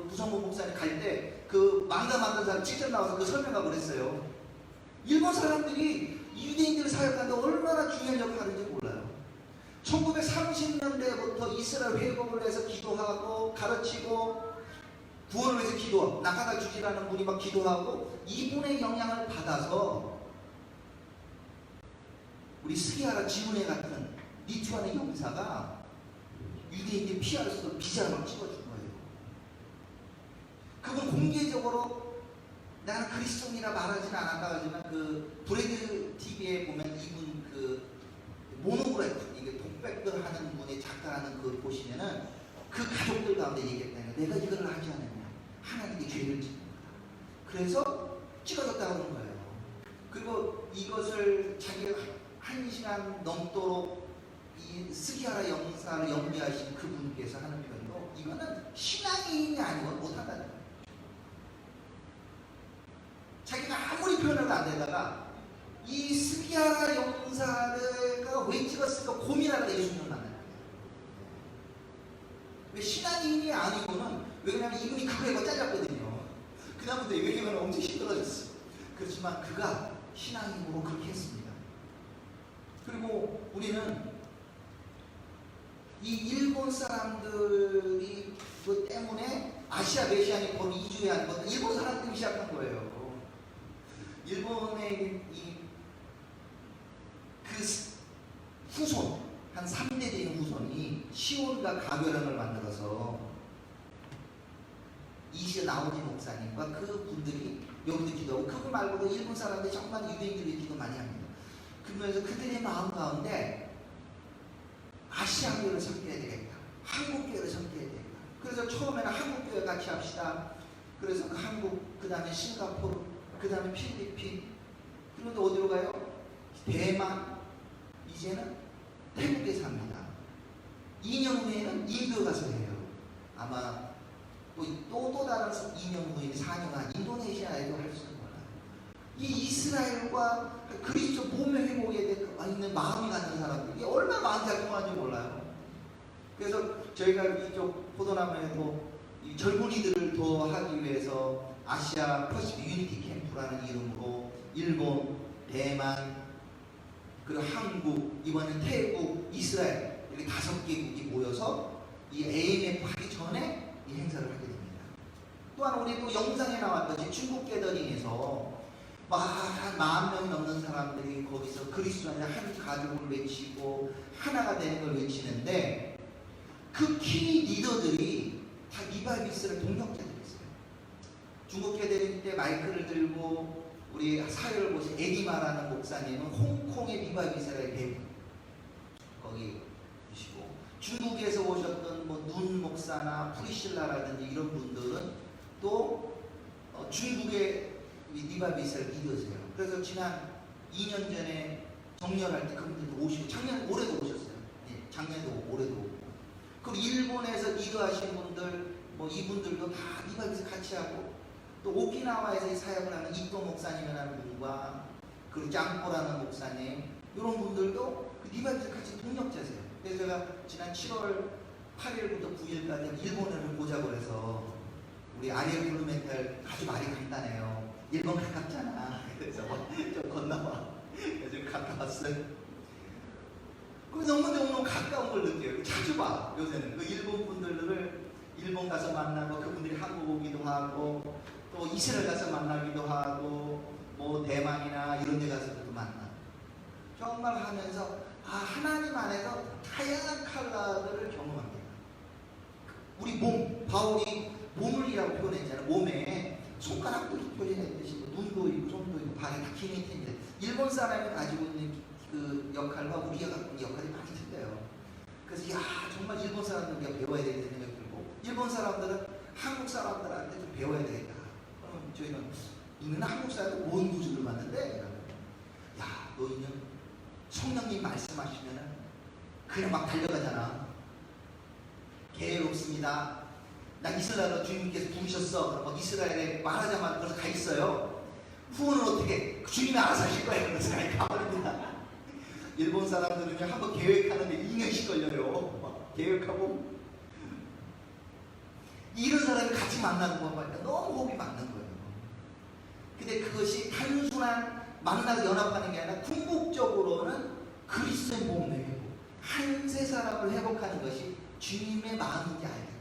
부성모 목사님 갈 때 그 만화 만든 사람 직접 나와서 그 설명하고 그랬어요. 일본 사람들이 유대인들을 사역하는데 얼마나 중요한 역할을 하는지 몰라요. 1930년대부터 이스라엘 회복을 해서 기도하고 가르치고 구원을 위해서 기도하고 나카다 주지라는 분이 막 기도하고 이분의 영향을 받아서 우리 스기하라 지문회 같은 니투하는 용사가 유대인들이 피할 수 없는 비자를 막 찍어준 거예요. 그분 공개적으로 나는 그리스도인이라 말하지는 않았다 하지만 그 브레드 TV에 보면 이분 그 모노그래프 이게 독백들 하는 분의 작가라는 그 보시면은 그 가족들 가운데 얘기했다는 거예요. 내가 이걸 하지 않았냐 하나님께 죄를 짓는 거다. 그래서 찍어줬다고 하는 거예요. 그리고 이것을 자기가 1시간 넘도록 이 스기하라 영사를 연기하신 그분께서 하는 표현도 이거는 신앙인이 아니고는 못한다는 거예요. 자기가 아무리 표현해도 안 되다가 이 스기하라 영사가 왜 찍었을까 고민하다가 예수님을 만나는 거예요. 왜 신앙인이 아니고는 왜냐면 이분이 그거에 뭐 잘렸거든요. 그 다음부터 외교는 엄청 힘들어졌어요. 그렇지만 그가 신앙인으로 그렇게 했습니다. 그리고 우리는 이 일본 사람들이 그 때문에 아시아 메시안이 거의 이주해야 하는 것도 일본 사람들이 시작한 거예요. 일본의 그 후손 한 3대 되는 후손이 시온과 가벼랑을 만들어서 이시아 나오지 목사님과 그 분들이 여기도 기도하고 그거 말고도 일본 사람들이 정말 유대인들이 기도 많이 합니다. 그러면서 그들의 마음 가운데 아시아교를 섬겨야 되겠다. 한국교를 섬겨야 되겠다. 그래서 처음에는 한국교회 같이 합시다. 그래서 그 한국, 그 다음에 싱가포르, 그 다음에 필리핀, 그런데 어디로 가요? 대만, 이제는 태국에 삽니다. 2년 후에는 인도 가서 해요. 아마 또 다른 2년 후에 4년 후 인도네시아에도 할 수 있는 거예요. 이 이스라엘과 그리스도 몸의 회복에 있는 마음이 갖는 사람들이 얼마나 마음이 잘 통하는지 몰라요. 그래서 저희가 이쪽 포도나무에도 이 젊은이들을 더 하기 위해서 아시아 퍼시픽 유니티 캠프라는 이름으로 일본, 대만, 그리고 한국, 이번엔 태국, 이스라엘 이렇게 5개국이 모여서 이 AMF 하기 전에 이 행사를 하게 됩니다. 또한 우리 또 영상에 나왔듯이 중국 게더링에서 한 10,000명이 넘는 사람들이 거기서 그리스도 안에 한 가족을 외치고 하나가 되는 걸 외치는데 그 키 리더들이 다 리바이비스를 동력자들이었어요. 중국 게더링 때 마이크를 들고 우리 사회를 보신 에디마라는 목사님은 홍콩의 리바이비스의 대부 거기 계시고 중국에서 오셨던 눈 목사나 프리실라라든지 이런 분들은 또 중국의 리바이비스를 이루어져요. 그래서 지난 2년 전에 정렬할 때 그분들도 오시고 올해도 오셨어요. 네, 작년에도 올해도 오고. 그리고 일본에서 리더하신 분들 이분들도 다 리바이비스 같이 하고 또 오키나와에서 사역을 하는 이토 목사님이라는 분과 그리고 짱포라는 목사님 이런 분들도 그 리바이비스 같이 동력자세요. 그래서 제가 지난 7월 8일부터 9일까지 일본어를 보자고 해서 우리 아리엘 블루멘탈 아주 말이 간단해요. 일본 가깝잖아. 그래서 좀 건너와. 요즘 가까웠어요. 그 너무 가까운 걸 느껴요. 자주 봐. 요새는 그 일본 분들을 일본 가서 만나고 그분들이 한국 오기도 하고 또 이스라엘 가서 만나기도 하고 대만이나 이런 데 가서도 만나. 정말 하면서 하나님 안에서 다양한 컬러들을 경험합니다. 우리 몸, 바울이 몸을이라고 표현했잖아요. 몸에 손가락도 표현했듯이 눈도 있고 손도 있고 발이 다 기능이 있는데 일본 사람이 가지고 있는 그 역할과 우리가 갖고 있는 역할이 많이 틀려요. 그래서 야 정말 일본 사람들 우리가 배워야 되겠다는 생각이 들고 일본 사람들은 한국 사람들한테 좀 배워야 되겠다. 그러면 저희는 너네는 한국 사람들 뭔 구주를 봤는데? 야 너희는 성령님 말씀하시면은 그냥 막 달려가잖아. 게으롭습니다. 나 이스라엘로 주님께서 부르셨어. 그럼 막 이스라엘에 말하자마자 그래서 가 있어요. 후원은 어떻게? 주님이 알아서 하실 거예요. 그래서 가버립니다. 일본 사람들은 한번 계획하는데 2년씩 걸려요. 막 계획하고 이런 사람이 같이 만나는 거 보니까 너무 호흡이 맞는 거예요. 근데 그것이 단순한 만나서 연합하는 게 아니라 궁극적으로는 그리스도의 몸 회복, 한 세 사람을 회복하는 것이 주님의 마음인지 알기 때문에.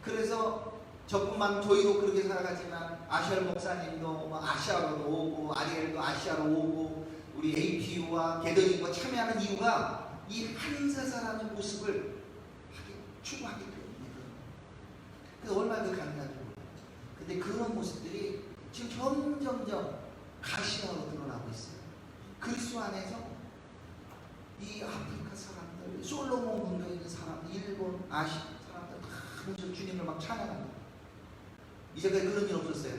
그래서 저뿐만 저희도 그렇게 살아가지만 아시알 목사님도 뭐 아시아로도 오고 아리엘도 아시아로 오고 우리 APU와 게더링과 참여하는 이유가 이 한 세 사람의 모습을 추구하기 때문에. 그래서 얼마나 그 가능한지 몰라요. 근데 그런 모습들이 지금 점점점 가시화로 드러나고 있어요. 그리스도 안에서 이 아프리카 사람들, 솔로몬 군도에 있는 사람들, 일본, 아시아 사람들 다 모여서 주님을 막 찬양합니다. 이제까지 그런 일 없었어요.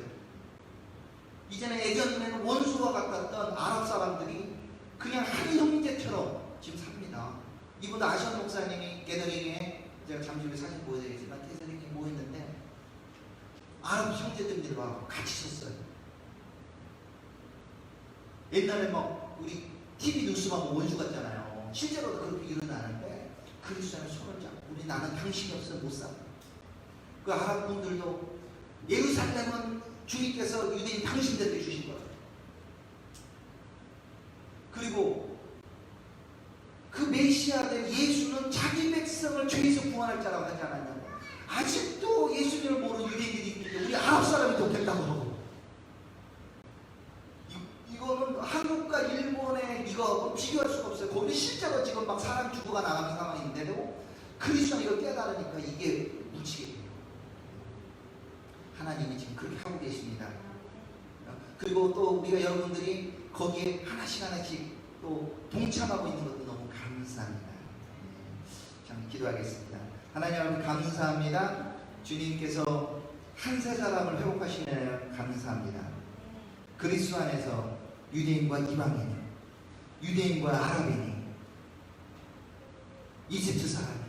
이전에 예전에는 원수와 같았던 아랍 사람들이 그냥 한 형제처럼 지금 삽니다. 이분도 아시안 목사님이 게더링에 제가 잠시 후에 사진 보여드리겠지만 게더링에 모였는데 아랍 형제들과 같이 섰어요. 옛날에 막 우리 TV 뉴스만 원수 같잖아요. 실제로도 그렇게 일어나는데 그리스도는 손을 잡고 우리 나는 당신이 없으면 못 살아. 그 아랍 분들도 예루살렘은 주님께서 유대인 당신들에게 주신 거예요. 그리고 그 메시아된 예수는 자기 백성을 죄에서 구원할 자라고 하지 않았냐고. 아직도 예수님을 모르는 유대인들이 있는데 우리 아랍 사람이 돕겠다고 하고. 이거는 한국과 일본의 이거 비교할 수가 없어요. 거기 실제로 지금 막 사람 죽어가 나가는 상황인데도 그리스도는 이걸 깨달으니까 이게 묻히게 돼요. 하나님이 지금 그렇게 하고 계십니다. 그리고 또 우리가 여러분들이 거기에 하나씩 하나씩 또 동참하고 있는 것도 너무 감사합니다. 참 기도하겠습니다. 하나님 아버지 감사합니다. 주님께서 한 세 사람을 회복하시느라 감사합니다. 그리스도 안에서 유대인과 이방인, 유대인과 아랍인이, 이집트 사람,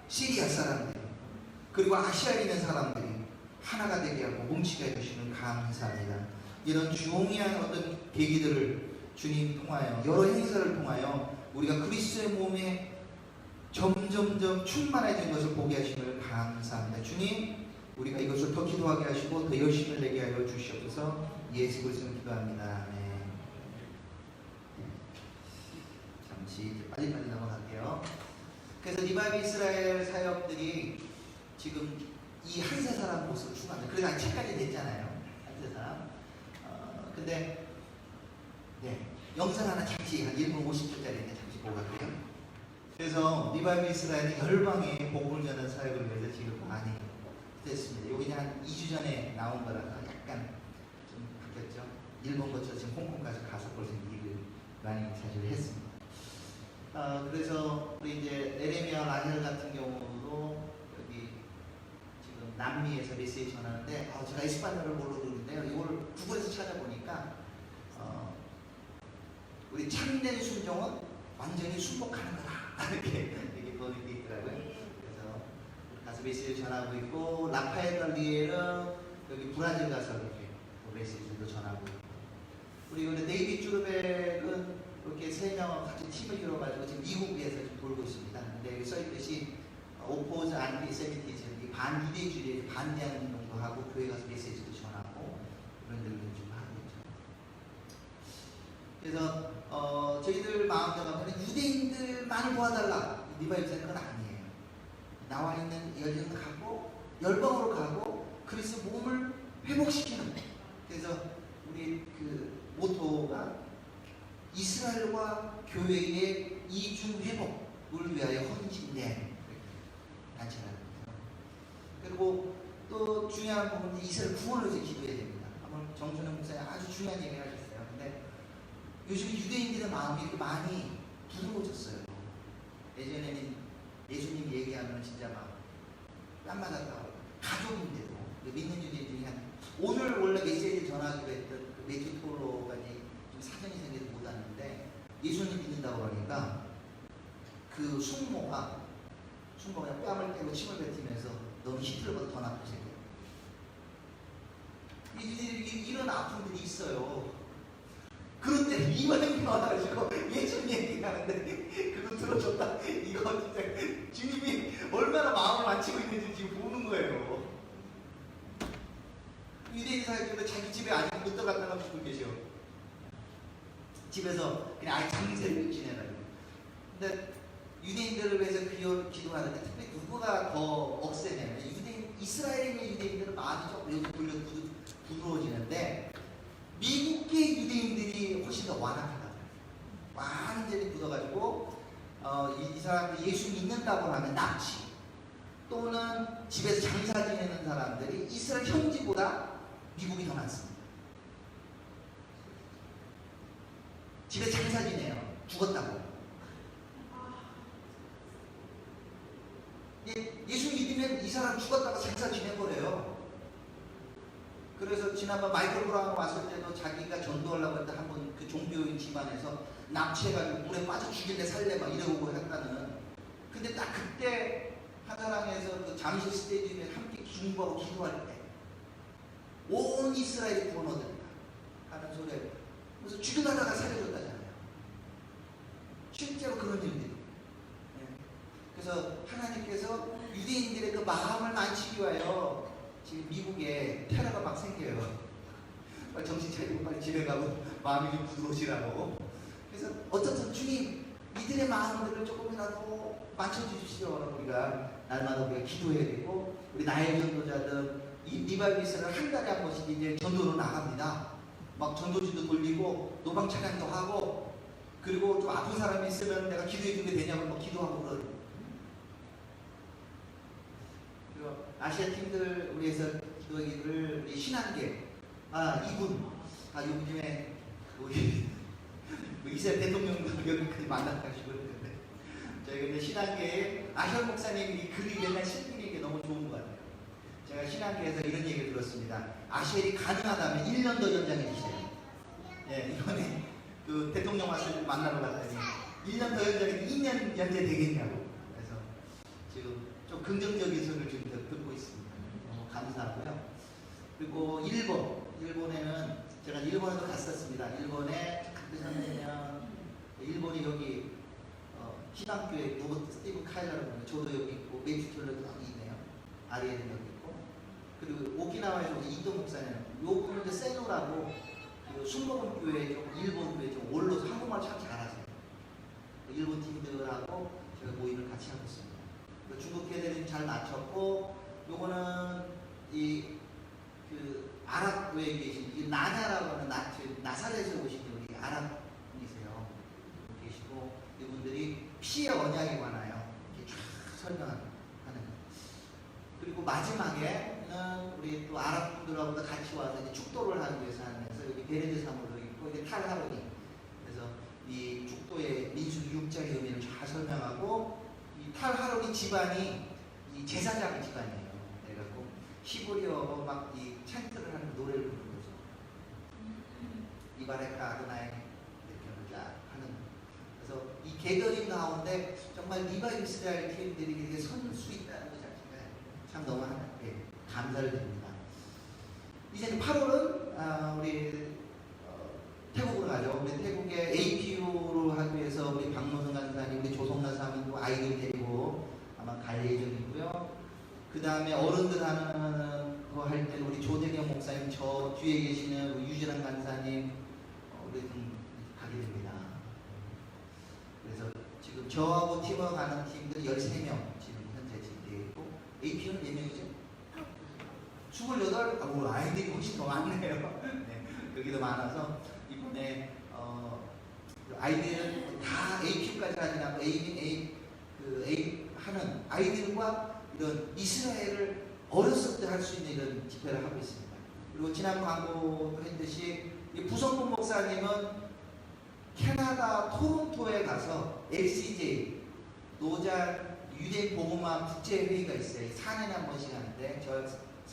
시리아 사람들, 그리고 아시아에 있는 사람들이 하나가 되게 하고 뭉치게 해주시는 감사합니다. 이런 중요한 어떤 계기들을 주님 통하여 여러 행사를 통하여 우리가 그리스도의 몸에 점점점 충만해진 것을 보게 하심을 감사합니다. 주님, 우리가 이것을 더 기도하게 하시고 더 열심을 내게 하여 주시옵소서. 예수 그리스도로 기도합니다. 아멘. 잠시 빨리빨리 넘어갈게요. 그래서 리바이브 이스라엘 사역들이 지금 이 한 세 사람 모습을 추구합니다. 그래서 책까지 냈잖아요. 한 세 사람. 근데 네, 영상 하나 잠시 한 1분 50초짜리인데 잠시 보고 갈게요. 그래서 리바이브 이스라엘은 열방에 복음을 전하는 사역을 위해서 지금 많이 됐습니다. 여기 한 2주 전에 나온 거라서 약간 좀 바뀌었죠. 일본 거쳐 지금 홍콩까지 가서 벌써 일을 많이 사실 했습니다. 그래서 우리 이제 에레미야 라헬 같은 경우도 여기 지금 남미에서 메시지 전하는데 제가 에스파냐를 모르는데요. 이걸 구글에서 찾아보니까 우리 참된 순종은 완전히 순복하는 거다 이렇게 보는 게 있더라고요. 그래서 가서 메시지를 전하고 있고 라파엘 달리에는 여기 브라질 가서 이렇게 메시지도 전하고 있고 우리 데이빗 주르백은 이렇게 3명 같이 팀을 이뤄가지고 지금 미국에서 좀 돌고 있습니다. 근데 여기 써있듯이 오포즈 안티세미티즘, 반유대주의에 반대하는 운동도 하고 교회 가서 메시지도 전하고 그런 일을 좀 하고 있죠. 그래서 저희들 마음대로 유대인들만 도와달라 리바이브는 그건 아니에요. 나와 있는 여정 가고 열방으로 가고 그리스도 몸을 회복시키는. 그래서 우리 그 모토가 이스라엘과 교회의 이중 회복을 위하여 헌신된 단체랍니다. 그리고 또 중요한 부분은 이스라엘 구원을 위해서 기도해야 됩니다. 아마 정준영 목사님 아주 중요한 얘기를 하셨어요. 근데 요즘 유대인들의 마음이 이렇게 많이 부드러워졌어요. 예전에는 보면은 진짜 막 뺨맞았다고. 가족인데도 믿는 유대인들이 오늘 원래 메시지 전하기로 했던 그 매주 토로까지 좀 사정이 생겨서 못 왔는데 예수님 믿는다고 그러니까 그 숙모가 뺨을 떼고 침을 뱉으면서 너는 히틀러보다 더 나쁜 새끼야. 이런 아픔들이 있어요. 그런데 이번에 나와가지고 예수님 얘기하는데 그거 들어줬다. 이거 진짜 주님이 얼마나 마음을 만지고 있는지 지금 보는 거예요. 유대인 사회들은 자기 집에 아직 못 들어갔다가 죽고 계셔. 집에서 그냥 아예 장세를 지내라고. 근데 유대인들을 위해서 기도하는데 특별히 누구가 더 억세냐면 이스라엘의 유대인들은 마음이 조금 부드러워지는데 미국의 유대인들이 훨씬 더 완악하다. 완전히 굳어가지고 이 사람들이 예수 믿는다고 하면 납치 또는 집에서 장사 지내는 사람들이 이스라엘 현지보다 미국이 더 많습니다. 집에 장사 지내요. 죽었다고. 예수 믿으면 이 사람 죽었다가 장사 지내버려요. 그래서 지난번 마이클 브라운 왔을 때도 자기가 전도하려고 했다 한번 그 종교인 집안에서 납치해가지고 물에 빠져 죽일래 살래 막 이러고 했다는. 근데 딱 그때 하나랑에서 그 잠실 스테디움에 함께 중보하고 기도할 때 온 이스라엘이 구원 얻는다 하는 소리를 그래서 죽여다가 살려줬다잖아요. 실제로 그런 일들이. 그래서 하나님께서 유대인들의 그 마음을 만지기 위하여 지금 미국에 테러가 막 생겨요. 빨리 정신 차리고 빨리 집에 가고 마음이 좀 부드러우시라고. 그래서 어쨌든 주님 이들의 마음들을 조금이라도 맞춰주십시오. 우리가 날마다 우리가 기도해야 되고 우리 나의 전도자들 이 리바이비스를 한 달에 한 번씩 이제 전도로 나갑니다. 막 전도지도 돌리고 노방 찬양도 하고 그리고 좀 아픈 사람이 있으면 내가 기도해 주게 되냐고 막 기도하고 그러고. 그리고 아시아 팀들 위해서 기도하기를 우리 신한계 이분 요즘에 우리 이스라엘 대통령도 여기까지 만나가지고 했는데 저희 근데 신한계에 아현 목사님이 글이 맨날 신분이 게 너무 좋은 것 같아요. 제가 신한계에서 이런 얘기를 들었습니다. 아시엘이 가능하다면 1년 더 연장해 주세요. 예, 이번에 그 대통령 왔을 때 만나러 갔더니 1년 더 연장해서 2년 연재 되겠냐고. 그래서 지금 좀 긍정적인 소리를 좀 듣고 있습니다. 너무 감사하고요. 그리고 일본에는 제가 일본에도 갔었습니다. 일본에 가면 일본이 여기 시당교회 로버트 스티븐 카일라라고 하는데 저도 여기 있고 매주 톨러도 여기 있네요. 아리에는 여기 있고 그리고 오키나와에서 이도 목사님 요분은 이제 세노라고 그 순복음 교회 좀 일본 교회 좀 원로 한국말 참 잘하세요. 일본 팀들하고 제가 모임을 같이 하고 있습니다. 중국 교회들이 잘 맞췄고 요거는 그 아랍교회에 계신 나냐라고 하는 나사렛에서 오신 우리 아랍분이세요. 계시고 이분들이 피의 언약에 관하여 이렇게 쫙 설명하는. 그리고 마지막에는 우리 또 아랍분들하고도 같이 와서 이제 축도를 하기 위해서 하면서 여기 베레드 사무도 있고 이게 탈하로니. 그래서 이 축도의 민수기 6장의 의미를 잘 설명하고 이 탈하로니 집안이 이 제사장 집안이에요. 그래갖고 히브리어로 막 이 찬트를 하는 노래를 부르는 거죠. 이바레카 아도나이 이렇게 하는. 그래서 이 계절인 가운데 정말 리바이스라엘 팀들이 이렇게 설 수 있다는 것 자체가 참 너무 감사를 드립니다. 이제 8월은 우리 태국으로 가죠. 우리 태국의 APU로 하기 위해서 우리 박노선 간사님, 우리 조성나 사모님도 아이들 데리고 아마 갈 예정이고요. 그 다음에 어른들 하는 거 할 때는 우리 조대경 목사님, 저 뒤에 계시는 우리 유진환 간사님, 우리 좀 가게 됩니다. 그래서 지금 저하고 팀하고 가는 팀들 13명 지금 현재 되어 있고 APU는 4명이죠? 28, 아이들이 훨씬 더 많네요. 네, 여기도 많아서 이번에 아이들은 다 APU까지 하지 않고 하는 아이들과 이런 이스라엘을 어렸을 때 할 수 있는 이런 집회를 하고 있습니다. 그리고 지난 광고도 했듯이 부성군 목사님은 캐나다 토론토에 가서 LCJ 노자 유대인 복음화 국제회의가 있어요. 4년에 한 번씩 하는데 저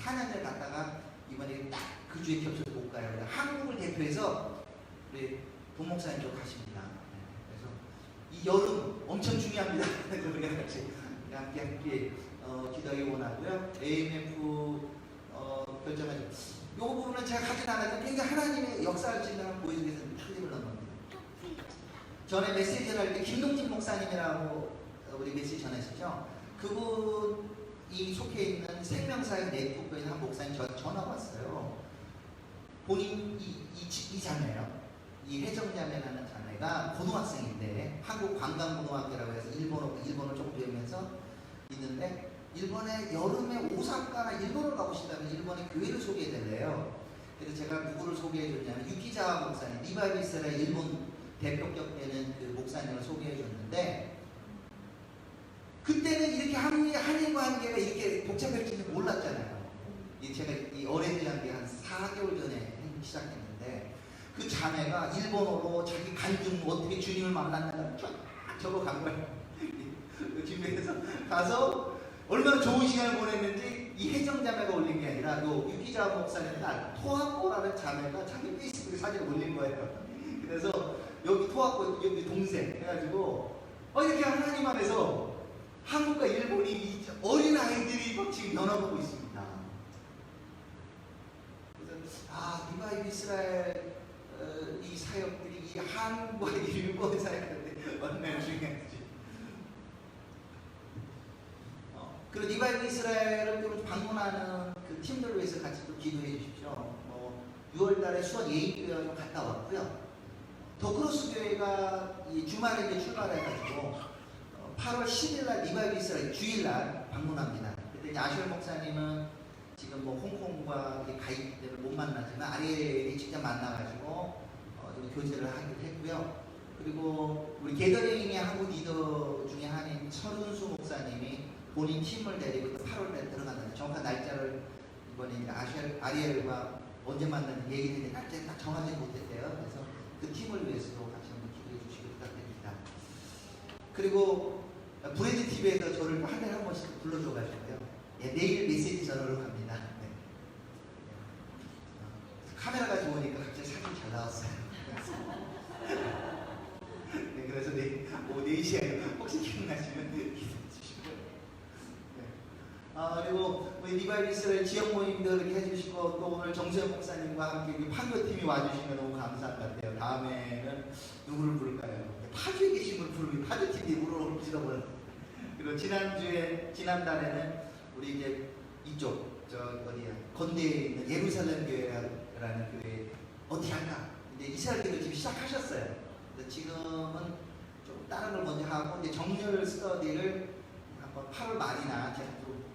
4년을 갔다가 이번에 딱 그 주에 겹쳐서 못 가요. 그래서 한국을 대표해서 우리 동 목사님도 가십니다. 그래서 이 여름 엄청 중요합니다. 그래서 우리가 같이 함께 기도하기 원하고요. AMF 결정하죠. 이 부분은 제가 가진 않아도 굉장히 하나님의 역사를 진행하는 보여주기 위해서 틀림을 넣는 겁니다. 전에 메시지를 할 때 김동진 목사님이라고 우리 메시지 전했었죠. 그분이 속해 있는 생명사역 네트워크에 한 목사님 전화가 왔어요. 본인 이 자매요. 이 회정자매라는 자매가 고등학생인데 한국 관광고등학교라고 해서 일본을 조금 배우면서 있는데 일본에 여름에 오사카나 일본을 가고 싶다면 일본의 교회를 소개해달래요. 그래서 제가 누구를 소개해줬냐면 유키자와 목사님, 리바이브 이스라엘 일본 대표격 되는 그 목사님을 소개해줬는데 그때는 이렇게 한일 관계가 이렇게 복잡할지는 몰랐잖아요. 제가 이 어렌지 관계 한 4개월 전에 시작했는데 그 자매가 일본어로 자기 간증 어떻게 주님을 만났는가 쫙 적어간 거예요. 준비해서 가서 얼마나 좋은 시간을 보냈는지 이 혜정자매가 올린 게 아니라 요 유기자 목사님 딸 토하코라는 자매가 자기 페이스북에 사진을 올린 거예요. 그래서 여기 토하코 여기 동생 해가지고 이렇게 하나님 안에서 한국과 일본이 어린 아이들이 막 지금 변화보고 있습니다. 그래서 리바이브 이스라엘 이 사역들이 이 한국과 일본 사역들이 얼마나 중요한지. 그리고 리바이브 이스라엘을 또 방문하는 그 팀들을 위해서 같이 또 기도해 주십시오. 6월달에 수원 예인교회 좀 갔다 왔고요. 더크로스 교회가 이 주말에 이제 출발해가지고 8월 10일날 리바이브 이스라엘 주일날 방문합니다. 그때 이제 아시얼 목사님은 지금 홍콩과 가있기 때문에 못 만나지만 아리엘이 직접 만나가지고 좀 교제를 하기도 했고요. 그리고 우리 게더링의 한국 리더 중에 한인 설은수 목사님이 본인 팀을 데리고 8월달에 들어간다. 정확한 날짜를 이번에 이제 아리엘과 언제 만나는 얘기를 했는데 날짜를 딱 정하지 못했대요. 그래서 그 팀을 위해서도 같이 한번 기도해 주시기 부탁드립니다. 그리고 브레드 TV에서 저를 한 달에 한 번씩 불러줘가지고요. 내일 메시지 전화로 갑니다. 네. 카메라가 좋으니까 갑자기 사진이 잘 나왔어요. 네, 그래서 내일 오후 4시에 혹시 기억나시면 기도해 주시고요. 네. 그리고 우리 리바이브 이스라엘 지역 모임도 이렇게 해주시고 또 오늘 정수영 목사님과 함께 판교팀이 와주시면 너무 감사한 것 같아요. 다음에는 누구를 부를까요? 파주에 계신 분 부르면 파주팀이 물어볼지도 몰라요. 그리고 지난달에는 우리 이제 이쪽 어디야 건대에 있는 예루살렘 교회라는 교회 어떻게 할까? 이제 이스라엘 교회 지금 시작하셨어요. 지금은 좀 다른 걸 먼저 하고 이제 정렬 스터디를 한번 8월 말이나 제가 좀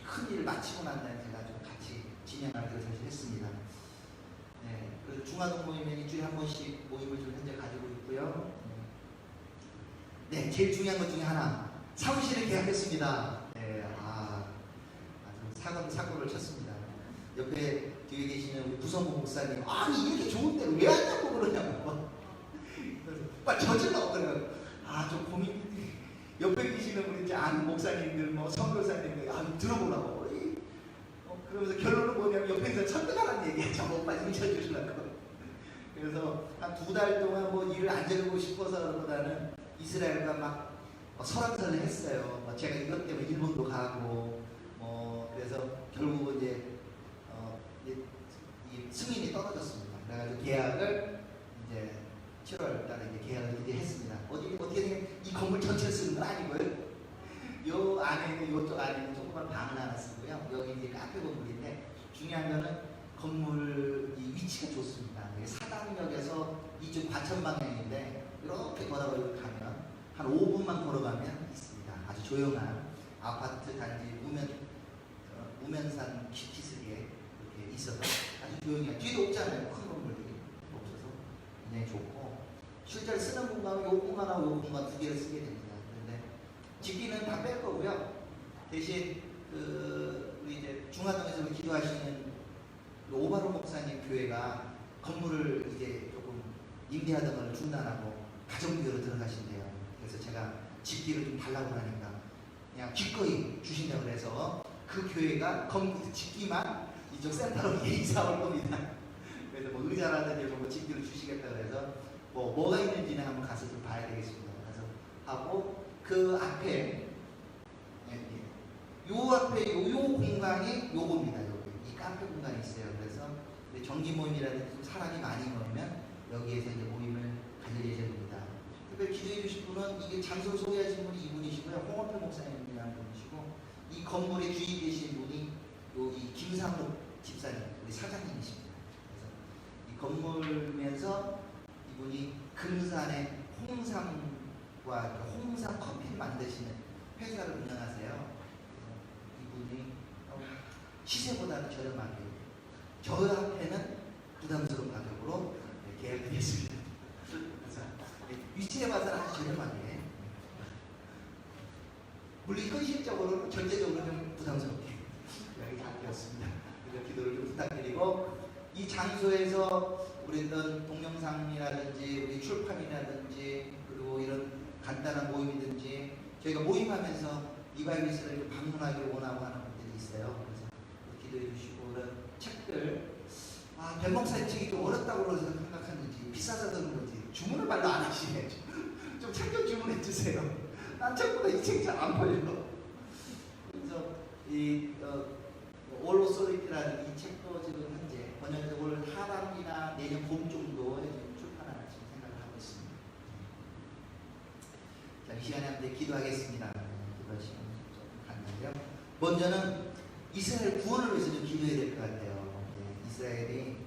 큰 일을 마치고 난 다음에 제가 좀 같이 진행하기로 했습니다. 네, 그래서 중화동 모임은 일주일에 한 번씩 모임을 좀 현재 가지고 있고요. 네, 제일 중요한 것 중에 하나 사무실을 계약했습니다. 네, 사고를 쳤습니다. 옆에 뒤에 계시는 우리 부성구 목사님, 아니 이렇게 좋은 데를 왜 앉냐고 그러냐고. 빨리 저질러 그래요. 좀 고민. 옆에 계시는 우리 이제 아는 목사님들, 선교사님들, 들어보라고. 그러면서 결론은 뭐냐면 옆에서 천등하라는 얘기예요. 저거 빨리 쳐주시려고. 그래서 한 2달 동안 일을 안 저르고 싶어서보다는 이스라엘과 막 설왕설래 했어요. 제가 이것 때문에 일본도 가고, 그래서 결국은 이제 이 승인이 떨어졌습니다. 그래가지고 계약을 이제 7월 달에 이제 계약을 이제 했습니다. 어떻게 생각해? 이 건물 전체를 쓰는 건 아니고요. 요 안에 있는 요쪽 안에 있는 조그만 방을 하나 쓰고요. 여기 이제 카페 건물인데 중요한 거는 건물 이 위치가 좋습니다. 사당역에서 이쪽 과천 방향인데 이렇게 걸어가면 한 5분만 걸어가면 있습니다. 아주 조용한 아파트 단지 우면산 기슭에 이렇게 있어서 아주 조용해요. 뒤도 없잖아요. 큰 건물들이 없어서 굉장히 좋고 실제로 쓰는 공간은 요 공간하고 요 공간 2개를 쓰게 됩니다. 그런데 집기는 다 뺄 거고요. 대신 우리 이제 중화동에서 기도하시는 오바로 목사님 교회가 건물을 이제 조금 임대하던 걸 중단하고 가정교회로 들어가신대요. 그래서 제가 집기를 좀 달라고 하니까 그냥 기꺼이 주신다고 그래서 그 교회가 집기만 이쪽 센터로 이사 올 겁니다. 그래서 뭐 의자라든지 뭐 집기를 주시겠다 그래서 뭐가 있는지는 한번 가서 좀 봐야 되겠습니다. 그래서 하고 그 앞에 요 앞에 요 공간이 요겁니다. 여기 이 카페 공간이 있어요. 그래서 정기 모임이라든지 사람이 많이 모이면 여기에서 이제 모임을 가질 예정입니다. 특별히 기도해 주실 분은 이게 장소를 소개하신 분이 이분이시고요. 홍원표 목사님이라는 분이시고 이 건물에 주인 계신 분이 이 김상욱 집사님, 우리 사장님이십니다. 그래서 이 건물면서 이분이 금산의 홍삼과 홍삼 커피를 만드시는 회사를 운영하세요. 이분이 시세보다는 저렴하게 저 앞에는 부담스러운 가격으로 계약을 했습니다. 그래서 위치에 봐서는 아주 저렴하게 물론 현실적으로는 절대적으로 좀 부담스럽게 계약이 잘 되었습니다. 그래서 기도를 좀 부탁드리고 이 장소에서 우리 어떤 동영상이라든지 우리 출판이라든지 그리고 이런 간단한 모임이든지 저희가 모임하면서 리바이비스를 방문하기를 원하고 하는 분들이 있어요. 그래서 기도해 주시고 그런 책들 배 목사님 책이 좀 어렵다고 그래서 생각하는지 비싸서 그런 건지 주문을 말로 안 하시네. 좀 책 좀 주문해 주세요. 난 책보다 이 책 잘 안 팔려. 그래서 이 올 오소리티라는 이 책도 지금 현재 번역해서 올 하반기나 내년 봄 정도에 출판할 지금 생각을 하고 있습니다. 자, 이 시간에 함께 기도하겠습니다. 기도하시면 좀 갔는데요. 먼저는 이스라엘 구원을 위해서 좀 기도해야 될 것 같아요. 이스라엘이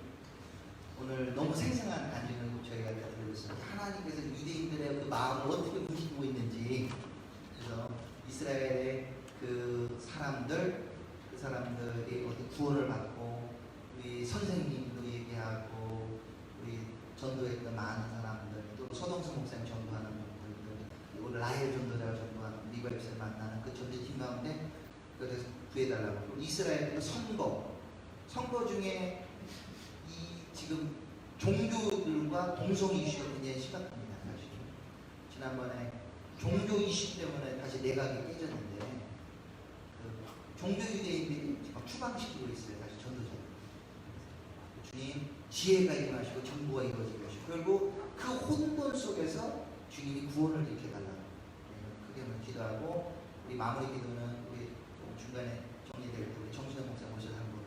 오늘 너무 생생한 간증을 저희가 들고 있습니다. 하나님께서 유대인들의 그 마음을 어떻게 보시고 있는지, 그래서 이스라엘의 그 사람들이 어떤 구원을 받고 우리 선생님도 얘기하고 우리 전도했던 많은 사람들, 또 서동수 목사님 전도하는 분들, 오늘 라헬 전도자를 전도하는 리바이브스를 만나는 그 전도팀 가운데 그래서 구해달라고. 이스라엘의 선거 중에 이 지금 종교들과 동성 이슈가 굉장히 심각합니다. 사실 지난번에 종교 이슈 때문에 다시 내각이 깨졌는데 그 종교 유대인들이 지금 추방시키고 있어요. 다시 전도자. 주님 지혜가 임하시고 정부가 이루어지게 하시고 결국 그 혼돈 속에서 주님이 구원을 일으켜달라고 크게 한번 기도하고 우리 마무리 기도는 우리 중간에 정리될 우리 정신호 목사 모셔서 한번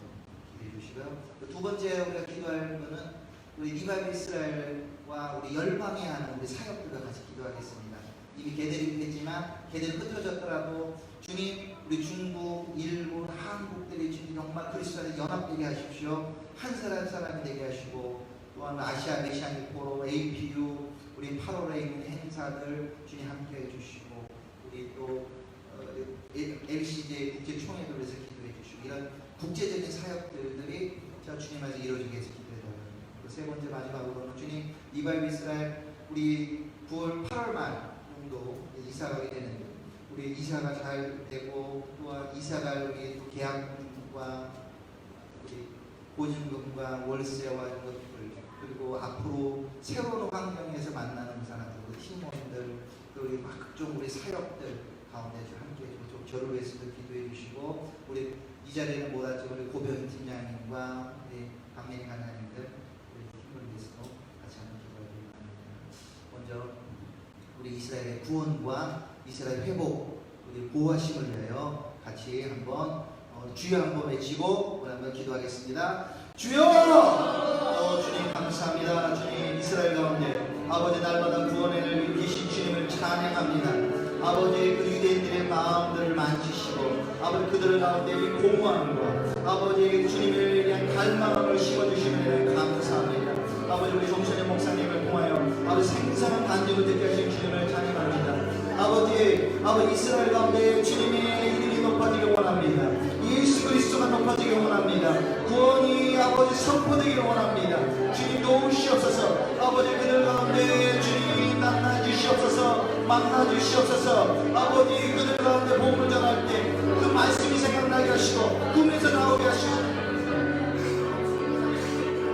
기도해 주시고요. 두 번째 우리가 기도할 분은 우리 리바이브 이스라엘과 우리 열방에 하는 우리 사역들과 같이 기도하겠습니다. 이미 개들이 됐지만 개들이 흩어졌더라도 주님 우리 중국, 일본, 한국들이 주님 정말 그리스도에 연합되게 하십시오. 한 사람 사람이 되게 하시고 또한 아시아 메시아닉 포럼, APU, 우리 8월에 있는 행사들 주님 함께해 주시고 우리 또 LCJ 국제총회도 그래서 기도해 주시고 이런 국제적인 사역들이 저 주님 안에서 이루어지게 해서 기도해달라고. 세 번째 마지막으로는 주님 리바이브 이스라엘 우리 9월 8월 말 정도 이사가게 되는데 우리 이사가 잘 되고 또한 이사가 우리 또 계약금과 우리 보증금과 월세와 이런 것들 그리고 앞으로 새로운 환경에서 만나는 사람들, 팀원들 또 우리 각종 우리 사역들 가운데 함께 좀 저를 위해서도 기도해 주시고 우리 이 자리에는 모았죠. 우리 고병 팀장님과 우리 박민희 간사님들 우리 팀을 위해서도 같이 한번 기도해 드립니다. 먼저 우리 이스라엘의 구원과 이스라엘 회복, 우리 보호하심을 위하여 같이 한번 주여 한번 외치고 우리 한번 기도하겠습니다. 주여! 주님 감사합니다. 주님 이스라엘 가운데 아버지 날마다 구원을 일으키신 주님을 찬양합니다. 아버지 그 유대인들의 마음들을 만지시고 아버지 그들 가운데 이 공허함과 아버지 주님을 위한 갈망을 심어주시는 감사합니다. 아버지 우리 정선영 목사님을 통하여 아버지 생생한 간증을 듣게 하신 주님을 찬양합니다. 아버지 이스라엘 가운데 주님의 이름이 높아지길 원합니다. 예수 그리스도가 높아지길 원합니다. 구원이 아버지 선포되기를 원합니다. 주님 도우시옵소서. 아버지 그들 가운데 주님이 만나 주시옵소서. 아버지 그들 가운데 복음을 전할 때 그 말씀이 생각나게 하시고 꿈에서 나오게 하시고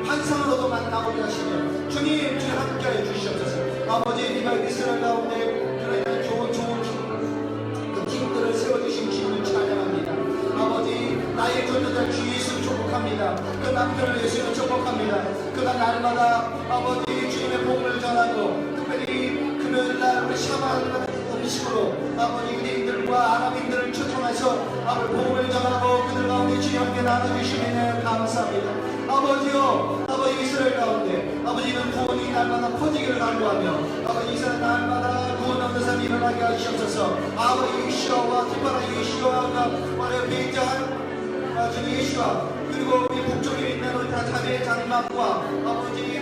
환상으로도 나오게 하시며 주님 함께하여 주시옵소서. 아버지 리바이브 이스라엘 가운데 그러한 좋은 그 남편을 예수님은 축복합니다. 그가 날마다 아버지 주님의 복음을 전하고 특별히 금요일날 우리 샤바하는 음식으로 아버지 유대인들과 아랍인들을 초청해서 아버지 복음을 전하고 그들 가운데 주님 함께 나눠주시면 감사합니다. 아버지요, 아버지 이스라엘 가운데 아버지는 구원이 날마다 퍼지기를 간구하며 아버지 이스라엘 날마다 구원 얻는 사람이 일어나게 하시옵소서. 아버지 예수와 특별한 예수와가 우리 배자한 주님 예수와 그리고 우리 북쪽에 있는 우리 다 자매의 장막과 아버지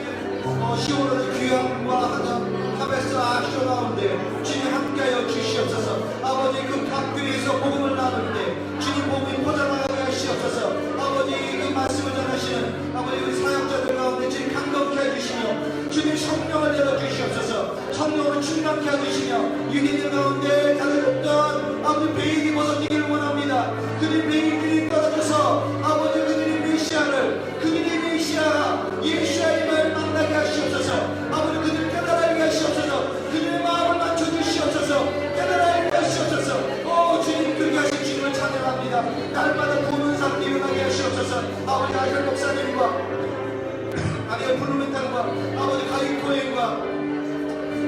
시오르의 귀함과 하던 하베스 아쇼 가운데 주님 함께하여 주시옵소서. 아버지 그 각 교회에서 복음을 나눌 때 주님 복음이 퍼져나가게 하시옵소서. 아버지 그 말씀을 전하시는 아버지 우리 사역자들 가운데 주님 감동케 해주시며 주님 성령을 내려주시옵소서. 성령을 충만케 해주시며 유대인들 가운데 다들었던 아버지 베일이 벗어지기를 원합니다. 그들 베일들이 떨어져서 아버지 그들의 메시아를 그들의 메시아 예수님을 만나게 하시옵소서. 아버지 그들을 깨달아게 하시옵소서. 그들의 마음을 맞춰주시옵소서. 깨달아게 하시옵소서. 오 주님 그렇게 하신 주님을 찬양합니다. 날마다 보는 사람 일어나게 하시옵소서. 아버지 아들 목사님과 아버지 블루멘탈과 아버지 가인코인과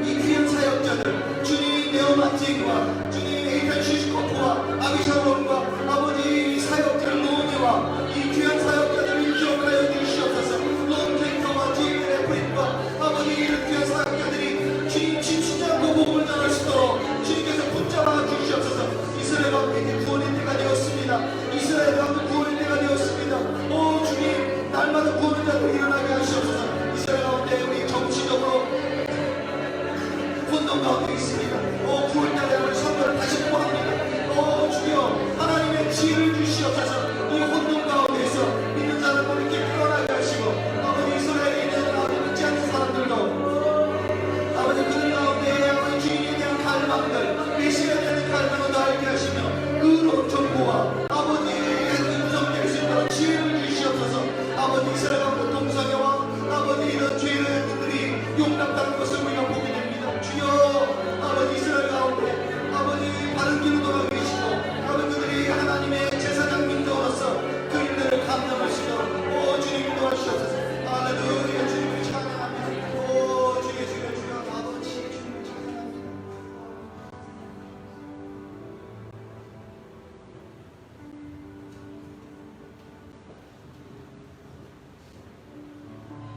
이 귀한 사역자들 주님 네오마틴과 주님 에이탄 슈시코프와 아비샤론과 아버지 사역들 노니와 이 귀한 사역자들을 기억하여 주시옵소서. 론켄터와 지혜의 프린과 아버지 이런 귀한 사역자들이 주님 지치지 않고 복음을 전할 수 있도록 주님께서 붙잡아 주시옵소서. 이스라엘 가운데 구원의 때가 되었습니다. 이스라엘 가운데 구원의 때가 되었습니다. 오 주님 날마다 구원의 자들 일어나게 하시옵소서. 이스라엘 가운데 우리 정치적으로 혼돈 가운데 있습니다. 오 구원자들을 선거를 다시 구합니다. 오 주여 하나님의 지혜를 주시옵소서. 이 혼돈 가운데서 믿는 사람을 이렇게 끌어나게 하시고 아버지 이스라엘에 있는 아버지 믿지 않는 사람들도 아버지 그들 가운데 아버지 주님에 대한 갈망들 메시아에 대한 갈망을 알게 하시며 의로운 정보와 아버지의 인정될 수 있도록 지혜를 주시옵소서. 아버지 이스라엘 가운데 동성애와 아버지 이런 죄를 그들이 용납하는 것을 우리가 보게 됩니다. 주여 아버지 이스라엘 가운데 아버지 바른 길로 돌아가 계시고 아버지 그들이 하나님의 제사장 민족으로서 그 일들을 감당할 수 있도록 오 주님 인도하시옵소서. 할렐루야 주님을 찬양합니다. 오 주여 아버지 주님을 찬양합니다.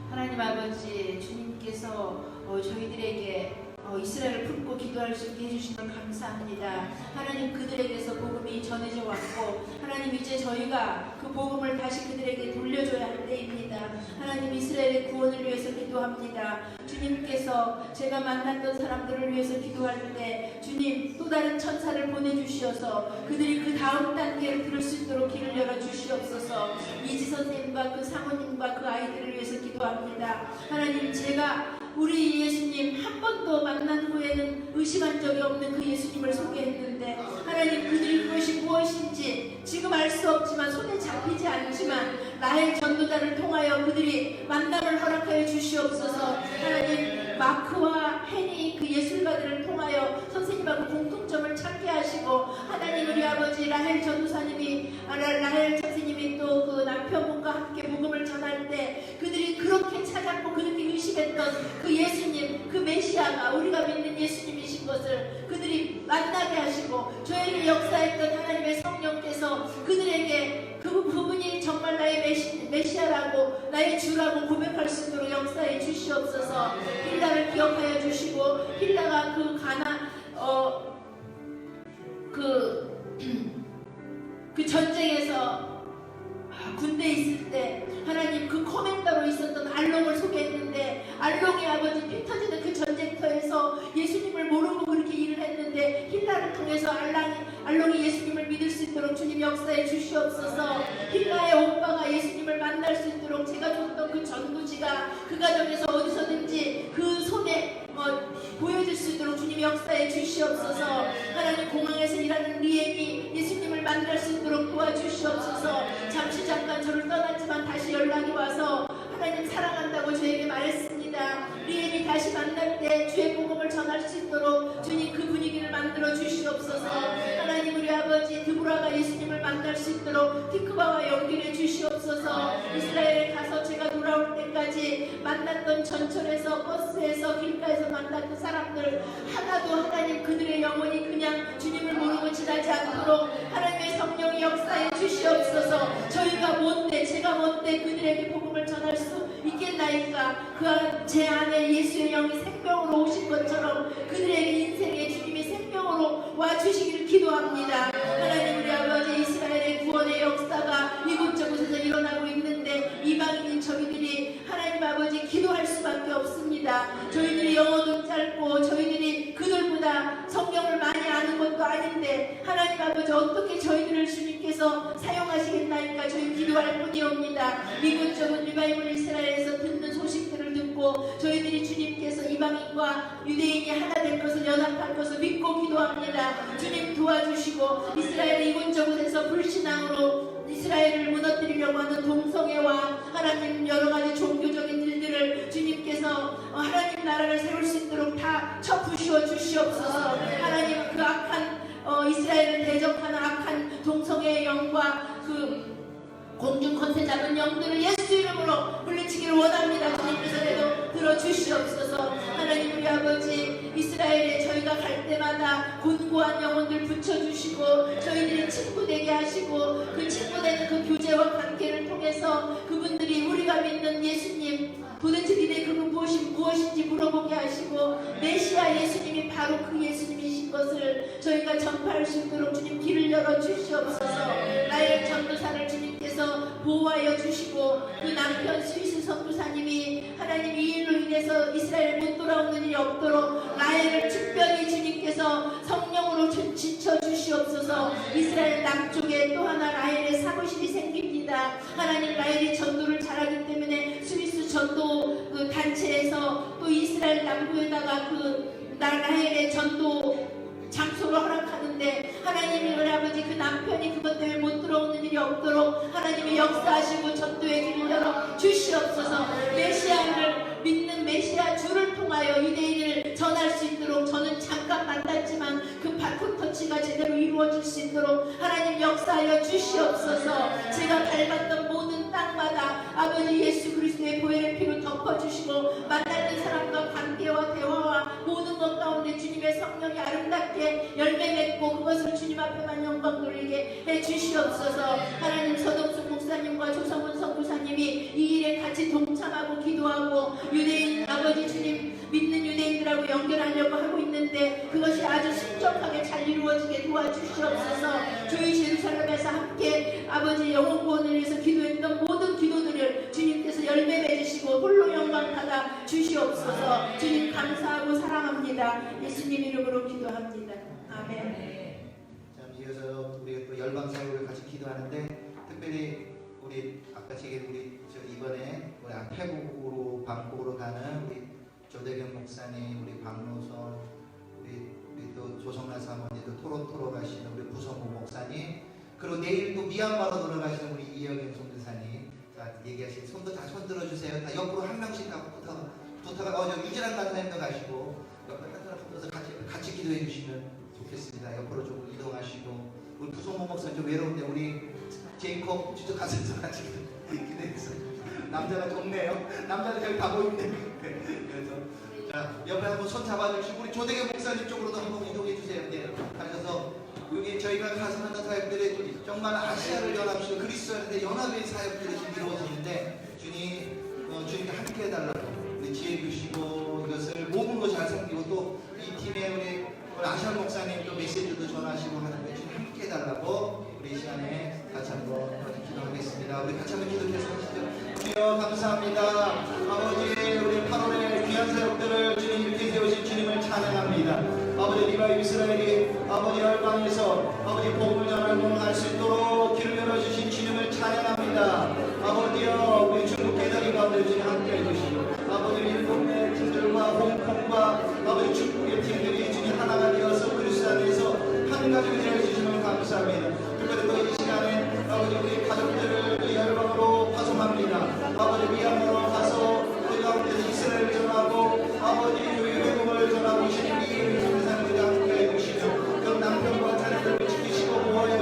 하나님 아버지 주님께서 저희들에게 이스라엘을 품고 기도할 수 있게 해주시면 감사합니다. 하나님 그들에게서 복음이 전해져 왔고 하나님 이제 저희가 그 복음을 다시 그들에게 돌려줘야 할 때입니다. 하나님 이스라엘의 구원을 위해서 기도합니다. 주님께서 제가 만났던 사람들을 위해서 기도할 때 주님 또 다른 천사를 보내주시어서 그들이 그 다음 단계를 들을 수 있도록 길을 열어주시옵소서. 이지 선생님과 그 사모님과 그 아이들을 위해서 기도합니다. 하나님 제가 우리 예수님 한 번도 만난 후에는 의심한 적이 없는 그 예수님을 소개했는데 하나님 그들이 그것이 무엇인지 지금 알 수 없지만 손에 잡히지 않지만 라헬 전도자를 통하여 그들이 만남을 허락하여 주시옵소서. 하나님 마크와 헨이 그 예술가들을 통하여 선생님하고 공통점을 찾게 하시고 하나님 우리 아버지 라헬 전도사님이 라헬 선생님이 또 그 남편분과 함께 복음을 전할 때 그들이 그렇게 찾았고 그렇게 의심했던 그 예수님 그 메시아가 우리가 믿는 예수님이신 것을 그들이 만나게 하시고 저에게 역사했던 하나님의 성령께서 그들에게 그분이 정말 나의 메시아라고 나의 주라고 고백할 수 있도록 역사해 주시옵소서. 힐라를 기억하여 주시고 힐라가 그 전쟁에서 군대에 있을 때 하나님 그 커맨더로 있었던 알롱을 소개했는데 알롱이 아버지 피 터지는 그 전쟁터에서 예수님을 모르고 그렇게 일을 했는데 힐라를 통해서 알롱이 예수님을 믿을 수 있도록 주님 역사해 주시옵소서. 힐라의 오빠가 예수님을 만날 수 있도록 제가 줬던 그 전구지가 그 가정에서 어디서든지 그 손에 보여줄 수 있도록 주님 역사해 주시옵소서. 하나님 공항에서 일하는 리엠이 예수님을 만날 수 있도록 도와주시옵소서. 잠시 잠깐 저를 떠났지만 다시 연락이 와서 하나님 사랑한다고 저에게 말했습니다. 리엠이 다시 만날 때 주의 복음을 전할 수 있도록 주님 그 분위기를 만들어 주시옵소서. 하나님 우리 아버지 아버지 드보라가 예수님을 만날 수 있도록 티크바와 연결해 주시옵소서. 이스라엘에 가서 제가 돌아올 때까지 만났던 전철에서 버스에서 길가에서 만났던 사람들 하나도 하나님 그들의 영혼이 그냥 주님을 모르고 지나지 않도록 하나님의 성령이 역사해 주시옵소서. 저희가 뭔데 제가 뭔데 그들에게 복음을 전할 수 있겠나이까. 제 안에 예수의 영이 생명으로 오신 것처럼 그들에게 인생의 주님의 생명으로 와주시기를 기도합니다. 하나님 우리 아버지 이스라엘의 구원의 역사가 이곳저곳에서 일어나고 있는데 이방인인 저희들이 하나님 아버지 기도할 수밖에 없습니다. 저희들이 영어도 짧고 저희들이 그들보다 성경을 많이 아는 것도 아닌데 하나님 아버지 어떻게 저희들을 주님께서 사용하시겠나이까 저희 기도할 뿐이옵니다. 이곳저곳 리바이벌 이스라엘에서 듣는 소식들을 듣고 저희들이 주님께서 이방인과 유대인이 하나 될 것을 연합할 것을 믿고 기도합니다. 주님 도와주시고 이스라엘 이곳저곳에서 불신앙으로 이스라엘을 무너뜨리려고 하는 동성애와 하나님 여러가지 종교적인 일들을 주님께서 하나님 나라를 세울 수 있도록 다 쳐부시어 주시옵소서. 하나님 그 악한 이스라엘을 대적하는 악한 동성애의 영과 그 공중 권세 잡은 영들을 예수 이름으로 물리치기를 원합니다. 주님께서 들어주시옵소서. 하나님 우리 아버지 이스라엘에 저희가 갈 때마다 곤고한 영혼들 붙여주시고 저희들이 친구되게 하시고 그 친구되는 그 교제와 관계를 통해서 그분들이 우리가 믿는 예수님 도대체 니네 그분 무엇인지 물어보게 하시고 메시아 예수님이 바로 그 예수님이신 것을 저희가 전파할 수 있도록 주님 길을 열어주시옵소서. 나의 전도사를 주님께서 보호하여 주시고 그 남편 스위스 선교사님이 하나님 이 일로 인해서 이스라엘 못 돌아오는 일이 없도록 라헬을 특별히 주님께서 성령으로 지쳐주시옵소서. 이스라엘 남쪽에 또 하나 라헬의 사무실이 생깁니다. 하나님 라헬이 전도를 잘하기 때문에 스위스 전도 그 단체에서 또 이스라엘 남부에다가 그 라헬의 전도 장소를 허락하는데 하나님이 우리 아버지 그 남편이 그것 때문에 못 들어오는 일이 없도록 하나님이 역사하시고 전도의 길을 열어 주시옵소서. 메시아를 믿는 메시아 주를 통하여 유대인을 전할 수 있도록 저는 잠깐 만났지만 그 바톤 터치가 제대로 이루어질 수 있도록 하나님 역사하여 주시옵소서. 제가 밟았던 모든 땅마다 아버지 예수 그리스도의 보혈의 피로 덮어주시고 만나는 사람과 관계와 대화와 모든 것 가운데 주님의 성령이 아름답게 열매 맺고 그것을 주님 앞에만 영광 돌리게 해주시옵소서. 하나님 서동숙 목사님과 조성훈 선교사님이 이 일에 같이 동참하고 기도하고 유대인 아버지 주님 믿는 유대인들하고 연결하려고 하고 있는데 그것이 아주 순적하게 잘 이루어지게 도와주시옵소서. 주의 예루살렘에서 함께 아버지 영혼 구원을 위해서 기도했던 모든 기도들을 주님께서 열매 맺으시고 홀로 영광 받아 주시옵소서. 주님 감사하고 사랑합니다. 예수님 이름으로 기도합니다. 아멘. 자, 이어서 우리가 또 열방 사역을 같이 기도하는데 특별히 우리 아까 제게 우리 이번에 우리 태국으로 방콕으로 가는 우리 조대경 목사님, 우리 박노선, 우리 또 조성란 사모님, 또 토론토로 가시는 우리 부성우 목사님, 그리고 내일 또 미얀마로 돌아가시는 우리 이영현 선교사님. 자, 얘기하신 손도 다 손 들어주세요. 다 옆으로 한 명씩 다 붙어가 유진한 강사님도 가시고 옆에 한 사람 붙어서 같이 기도해 주시면 좋겠습니다. 옆으로 조금 이동하시고 우리 부성우 목사님 좀 외로운데 우리 제이콥 직접 가서 같이 기도했어요. 남자가 좋네요. 남자는 저기 다 보이는데. 그래서 자, 옆에 한번 손 잡아주시고 우리 조대경 목사님 쪽으로도 한번 이동해 주세요. 네. 가셔서 여기 저희가 가서 하는 사역들이 정말 아시아를 연합시키고 그리스도인데 연합의 사역들이 지금 이루어지는데 주님께 함께 해달라고 우리 지혜 주시고 이것을 모든 거 잘 섬기고 또 이 팀에 우리 아시아 목사님 또 메시지도 전하시고 하는데 주님 함께 해달라고 우리 이 시간에 같이 한번 기도하겠습니다. 우리 같이 한번 기도해서 하시죠. 주여 감사합니다. 아버지 우리 8월에 귀한 사역들을 주님 이렇게 세우신 주님을 찬양합니다. 아버지 리바이브 이스라엘이 아버지 열방에서 아버지 복음을 전하고 갈 수 있도록 길을 열어주신 주님을 찬양합니다. 아버지여 우리 중국 계단이 가운데 주님 함께 해주시고 아버지 일본의 팀들과 홍콩과 아버지 중국의 팀들이 주님 하나가 되어서 그리스도 안에서 한 가족이 되어주시면 감사합니다. 특별히 또 이 시간에 아버지 우리 가족들을 열방으로 파송합니다. 아버지 미얀마로 가서 우리 가운데 이스라엘을 전하고 아버지 외국을 전하고 주님 이 일을 전하는 함께 해주시며 그 남편과 자녀들을 지키시고 보호해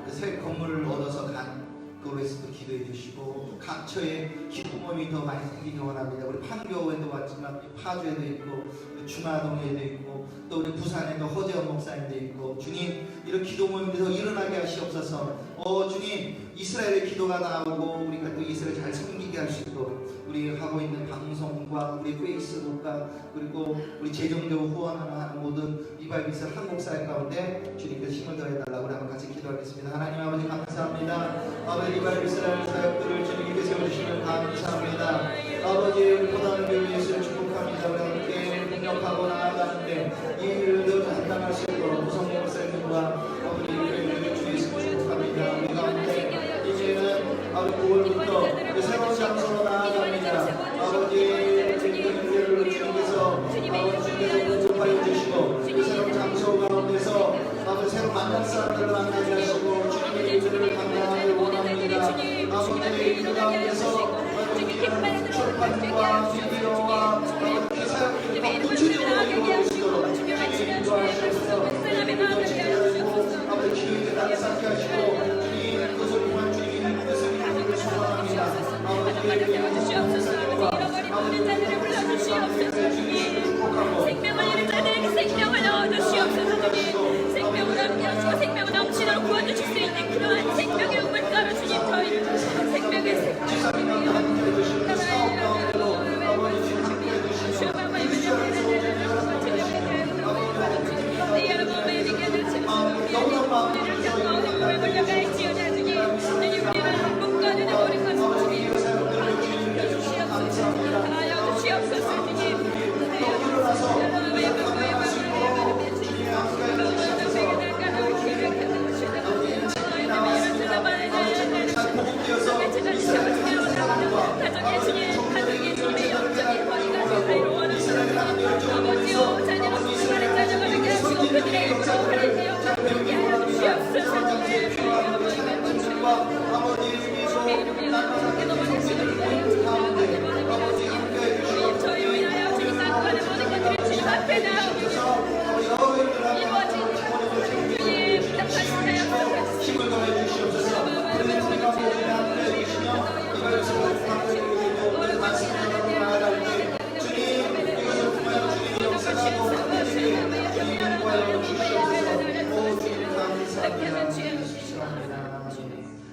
그 새 건물을 얻어서 간 그로에서도 기도해 주시고 각처에 기도 모임이 더 많이 생기기 원합니다. 우리 판교에도 왔지만 파주에도 있고 중화동에도 있고 또 우리 부산에도 허재원 목사님도 있고 주님 이런 기도 모임이 더 일어나게 하시옵소서. 주님 이스라엘의 기도가 나오고 우리가 또 이스라엘 잘 섬기게 할 수 있도록 우리 하고 있는 방송과 우리 페이스북과 그리고 우리 재정적으로 후원하는 모든 리바이비스 한국사회 가운데 주님께서 힘을 더해달라고 우리 한번 같이 기도하겠습니다. 하나님 아버지 감사합니다. 아버지 리바이비스라는 사역들을 주님께 세워주시면 감사합니다. 아버지 우리 고단한 교회 예수를 축복합니다. 우리 함께 능력하고 나아가는데 이 일을 더 감당할 수 있도록 구성모 목사님과 아버지 교회를 주의 예수를 축복합니다. 우리 가운데 이제는 아버지 9월부터 그 새로운 장소로 나아갑니다. 아버지 교회를 주님께서 공급하여 주시고 그 새로운 장소 가운데서 아버지 새로운 만난 사람들을 만나게 하시고 주님의 일들을 감당하길 원합니다. 아버지 그 가운데서 출판과 미디어와 기사역들이 더 구체적으로 이루어지도록 주님 인도하시옵소서. 아버지 기도에 나타나게 하시고 주님 그것을 통한 주님의 뜻을 이루기를 소망합니다. 잃어버린 자들을 불러주시옵소서. 생명을 잃은 자들에게 생명을 넣어주시옵소서. 주님 생명을 함께하시고 생명을 넘치도록 구원주실 수 있는 그러한 생명의 우물가로 주님 저희를 생명의 생명을 함께해 주시고 사업 가운데로 아버지 주님 함께해 주시고 너무나 마음을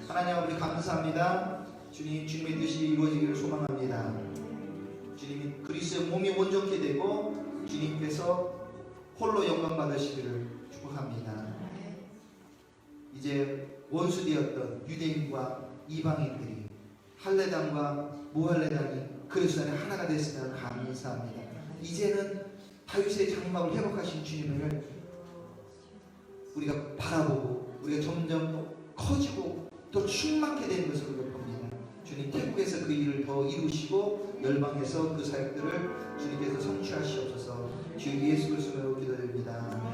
하나님 우리 감사합니다. 주님 주님의 뜻이 이루어지기를 소망합니다. 주님이 그리스도의 몸이 온전케 되고 주님께서 홀로 영광 받으시기를 축복합니다. 이제 원수되었던 유대인과 이방인들이 할례당과 무할례당이 그리스도 안에 하나가 됐으면 감사합니다. 이제는 다윗의 장막을 회복하신 주님을 우리가 바라보고 우리가 점점 더 커지고 더 충만케 되는 것을 우리가 봅니다. 주님 태국에서 그 일을 더 이루시고 열방에서 그 사역들을 주님께서 성취하시옵소서. 주 예수 그리스도로 기도드립니다.